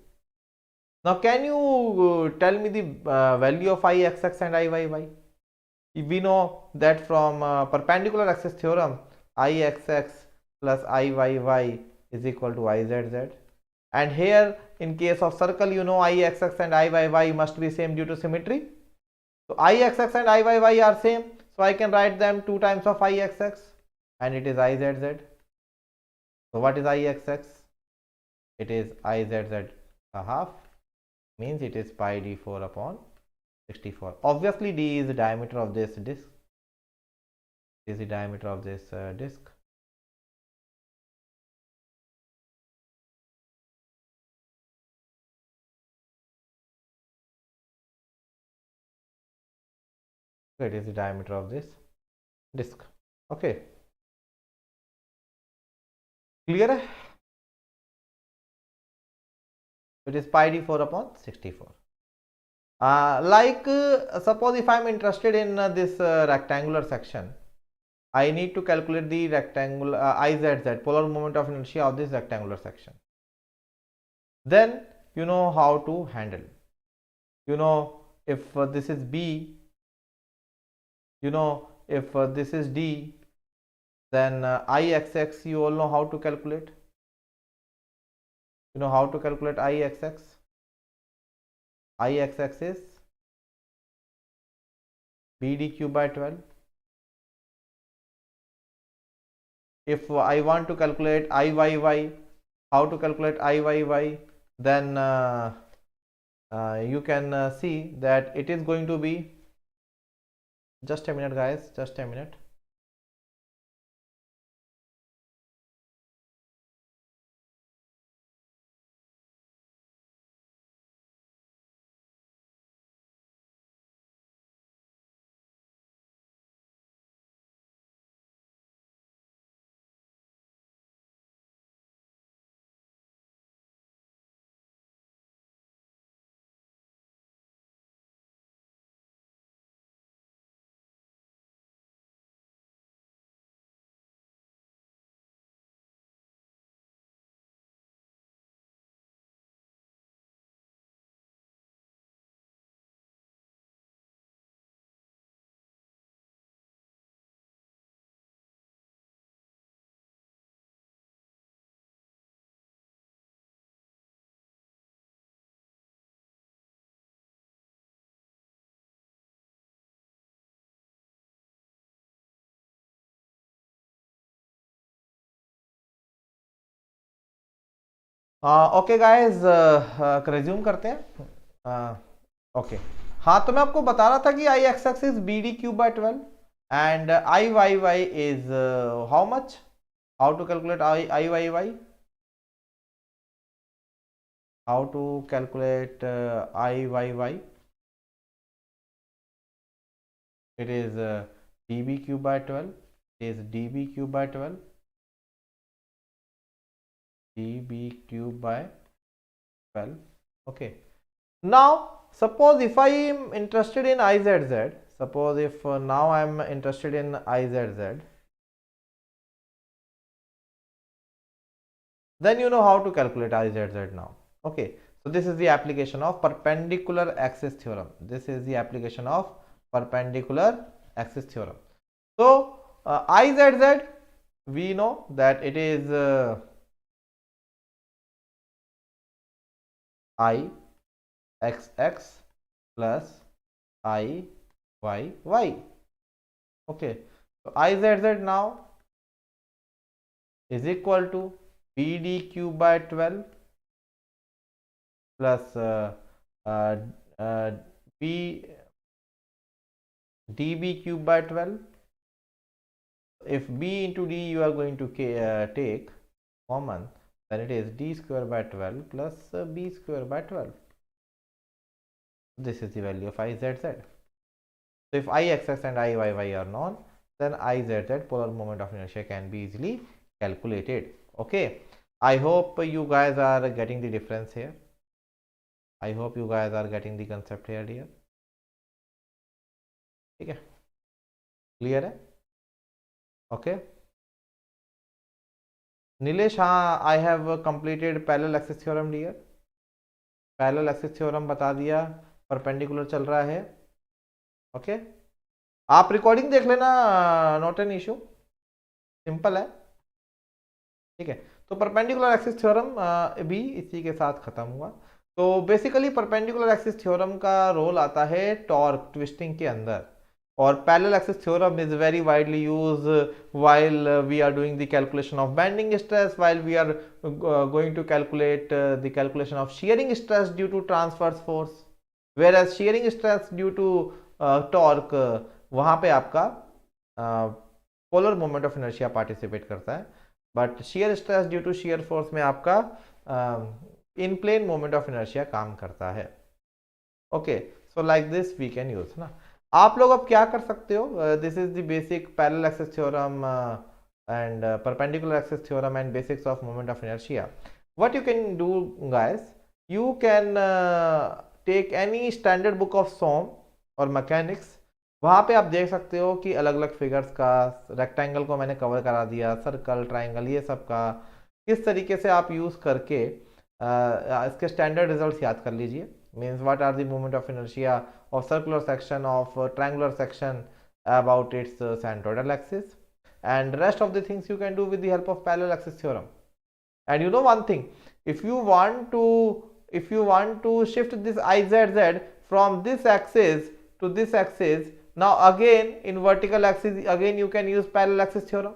Now can you tell me the value of Ixx and Iyy? We know that from perpendicular axis theorem, Ixx plus Iyy is equal to Izz. And here in case of circle, you know Ixx and Iyy must be same due to symmetry. So Ixx and Iyy are same. So I can write them 2 times of Ixx, and it is Izz. So what is Ixx? It is Izz a half, means it is pi d4 upon 64. Obviously d is the diameter of this disk. Is the diameter of this disk. So it is the diameter of this disk. Okay, clear? It is pi d4 upon 64. Suppose if I am interested in this rectangular section, I need to calculate the rectangular IZZ, polar moment of inertia of this rectangular section. Then you know how to handle. You know, if this is B, you know, if this is D, then Ixx you all know how to calculate. You know how to calculate Ixx. Ixx is BD cube by 12. If I want to calculate Iyy, how to calculate Iyy, then you can see that it is going to be, just a minute guys, just a minute. Okay guys, resume करते हैं। Okay, हाँ तो मैं आपको बता रहा था कि I X X is B D cube by 12 and I Y Y is how much, how to calculate I Y Y, how to calculate I Y Y, it is db cube by 12, it is db cube by 12, db cube by 12. Okay, now suppose if I am interested in izz, suppose if now I am interested in izz, then you know how to calculate izz now. Okay, so this is the application of perpendicular axis theorem. This is the application of perpendicular axis theorem. So izz, we know that it is I x x plus I y y. Okay, so izz now is equal to bd cube by 12 plus uh, uh, b db cube by 12. If b into d you are going to take common, then it is d square by 12 plus b square by 12. This is the value of izz. So if ixx and iyy are known, then izz, polar moment of inertia, can be easily calculated. Okay, I hope you guys are getting the difference here. I hope you guys are getting the concept here, dear. ठीक है, clear है? Okay Nilesh, हाँ I have completed parallel axis theorem dear, parallel axis theorem बता दिया, perpendicular चल रहा है. Okay, आप रिकॉर्डिंग देख लेना, नॉट एन इशू, सिंपल है. ठीक है, तो परपेंडिकुलर एक्सिस थ्योरम भी इसी के साथ खत्म हुआ. तो बेसिकली परपेंडिकुलर एक्सिस थ्योरम का रोल आता है टॉर्क ट्विस्टिंग के अंदर, और parallel axis theorem is very widely use while we are doing the calculation of bending stress, while we are going to calculate the calculation of shearing stress due to transverse force, whereas shearing stress due to torque, वहाँ पे आपका polar moment of inertia participate करता है, but shear stress due to shear force में आपका in plane moment of inertia काम करता है. Okay, so like this we can use ना. आप लोग अब क्या कर सकते हो, this is the basic parallel axis theorem and perpendicular axis theorem and basics of moment of inertia. What you can do guys, you can take any standard book of SOM और mechanics. वहाँ पे आप देख सकते हो कि अलग अलग फिगर्स का, रेक्टेंगल को मैंने कवर करा दिया, सर्कल, ट्राइंगल, ये सब का किस तरीके से आप यूज़ करके इसके स्टैंडर्ड रिजल्ट्स याद कर लीजिए. Means what are the moment of inertia of circular section, of triangular section about its centroidal axis, and rest of the things you can do with the help of parallel axis theorem. And you know one thing, if you want to shift this izz from this axis to this axis, now again in vertical axis again you can use parallel axis theorem.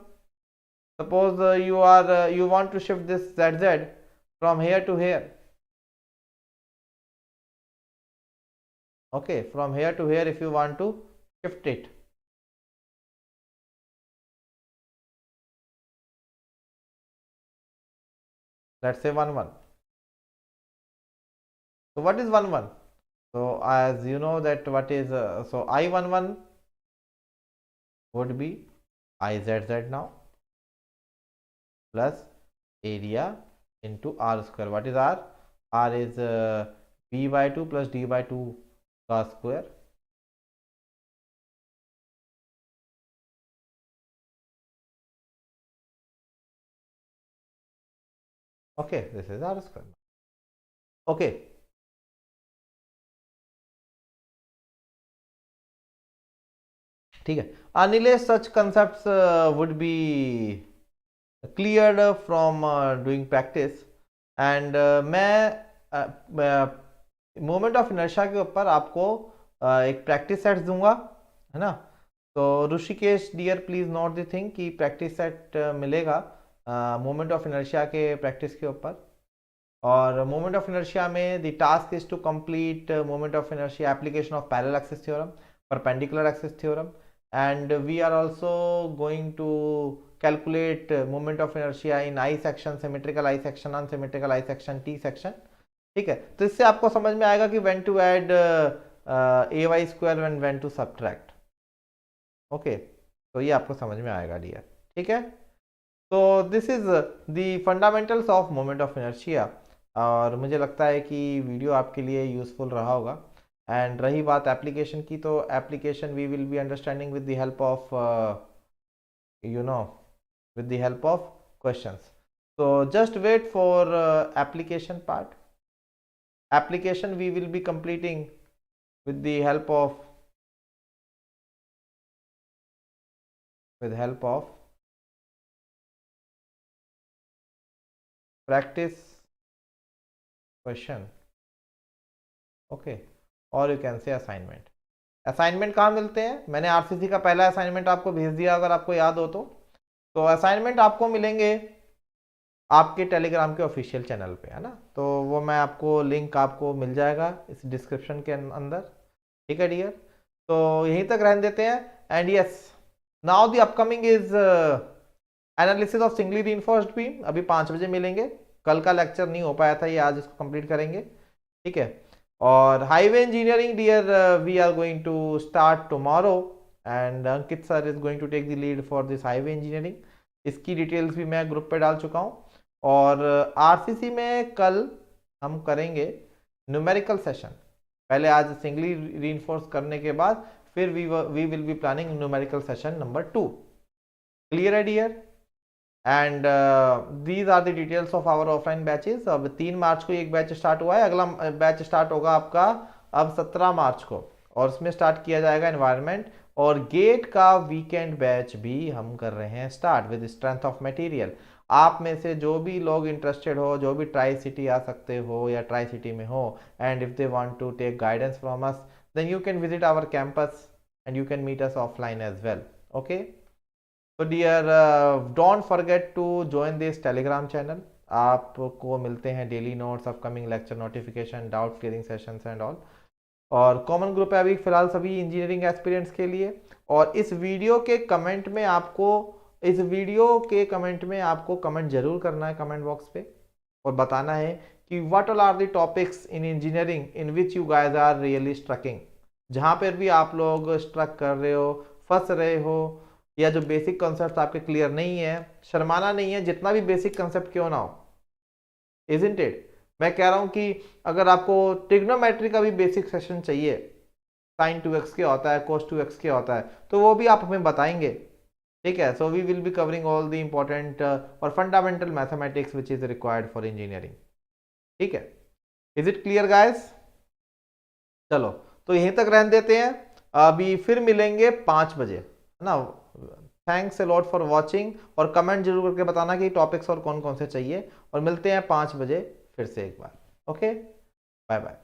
Suppose you want to shift this zz from here to here. Okay, from here to here, if you want to shift it, let's say 1 1. So what is 1 1? So as you know that what is so I 1 1 would be izz now plus area into r square. What is r? R is b by 2 plus d by 2 का square. Okay, this is r square. Okay, ठीक है. Anilesh, such concepts would be cleared from doing practice, and मैं moment of inertia के ऊपर आपको एक practice set दूंगा, है ना. तो Rishikesh dear, please note the thing कि प्रैक्टिस सेट मिलेगा मोमेंट ऑफ इनर्शिया के प्रैक्टिस के ऊपर. और मोमेंट ऑफ इनर्शिया में the task is to complete moment of inertia application of parallel axis theorem, perpendicular axis theorem, and we are also going to calculate moment of inertia in I section, symmetrical I section, unsymmetrical I section, T section. ठीक है, तो इससे आपको समझ में आएगा कि when to add A Y square when to subtract. Okay, तो ये आपको समझ में आएगा डियर। ठीक है, तो this is the fundamentals of moment of inertia, और मुझे लगता है कि वीडियो आपके लिए यूजफुल रहा होगा। एंड रही बात एप्लीकेशन की, तो application we will be understanding with the help of you know with the help of questions. So just wait for application part. Application we will be completing with the help of practice question, okay, or you can say assignment. Assignment कहाँ मिलते हैं? मैंने RCC का पहला assignment आपको भेज दिया, अगर आपको याद हो तो असाइनमेंट आपको मिलेंगे आपके टेलीग्राम के ऑफिशियल चैनल पे, है ना। तो वो मैं आपको लिंक आपको मिल जाएगा इस डिस्क्रिप्शन के अंदर। ठीक है डियर, तो यहीं तक रहने देते हैं। And yes, now the upcoming is analysis of singly reinforced beam. अभी 5 बजे मिलेंगे, कल का लेक्चर नहीं हो पाया था, ये आज इसको कंप्लीट करेंगे। ठीक है, और highway engineering dear we are going to start tomorrow, and Ankit sir is going to take the lead for this highway engineering. इसकी डिटेल्स भी मैं ग्रुप पे डाल चुका हूँ। और आरसीसी में कल हम करेंगे न्यूमेरिकल सेशन। पहले आज सिंगली रीइंफोर्स करने के बाद फिर we will be planning numerical session number 2। Clear है dear? And these are the details of our offline batches. अब 3 मार्च को एक बैच स्टार्ट हुआ है, अगला बैच स्टार्ट होगा आपका अब 17 मार्च को, और उसमें स्टार्ट किया जाएगा एनवायरनमेंट। और गेट का वीकेंड बैच भी हम कर रहे हैं start with strength of material. आप में से जो भी लोग इंटरेस्टेड हो, जो भी ट्राई सिटी आ सकते हो या ट्राई सिटी में हो, and if they want to take guidance from us, then you can visit our campus and you can meet us offline as well. Okay, तो dear don't forget to join this Telegram channel. आपको मिलते हैं daily notes, upcoming lecture notification, doubt clearing sessions and all. और common group है अभी फिलहाल सभी engineering aspirants के लिए। और इस वीडियो के कमेंट में आपको कमेंट जरूर करना है कमेंट बॉक्स पे, और बताना है कि what all are the topics in engineering in which you guys are really striking. जहां पर भी आप लोग स्ट्रक कर रहे हो, फंस रहे हो, या जो बेसिक कॉन्सेप्ट आपके क्लियर नहीं है, शर्माना नहीं है, जितना भी बेसिक कॉन्सेप्ट क्यों ना हो, इजंट इट। मैं कह रहा हूं कि अगर आपको ट्रिग्नोमेट्री का भी बेसिक सेशन चाहिए, sin 2x क्या होता है, cos 2x क्या होता है, तो वो भी आप हमें बताएंगे। ठीक है, so we will be covering all the important और fundamental mathematics which is required for engineering. ठीक है, इज इट क्लियर गाइस? चलो, तो यहीं तक रहने देते हैं, अभी फिर मिलेंगे 5 बजे, है ना। Thanks a lot for watching, और कमेंट जरूर करके बताना कि टॉपिक्स और कौन कौन से चाहिए, और मिलते हैं 5 बजे फिर से एक बार। Okay, bye bye.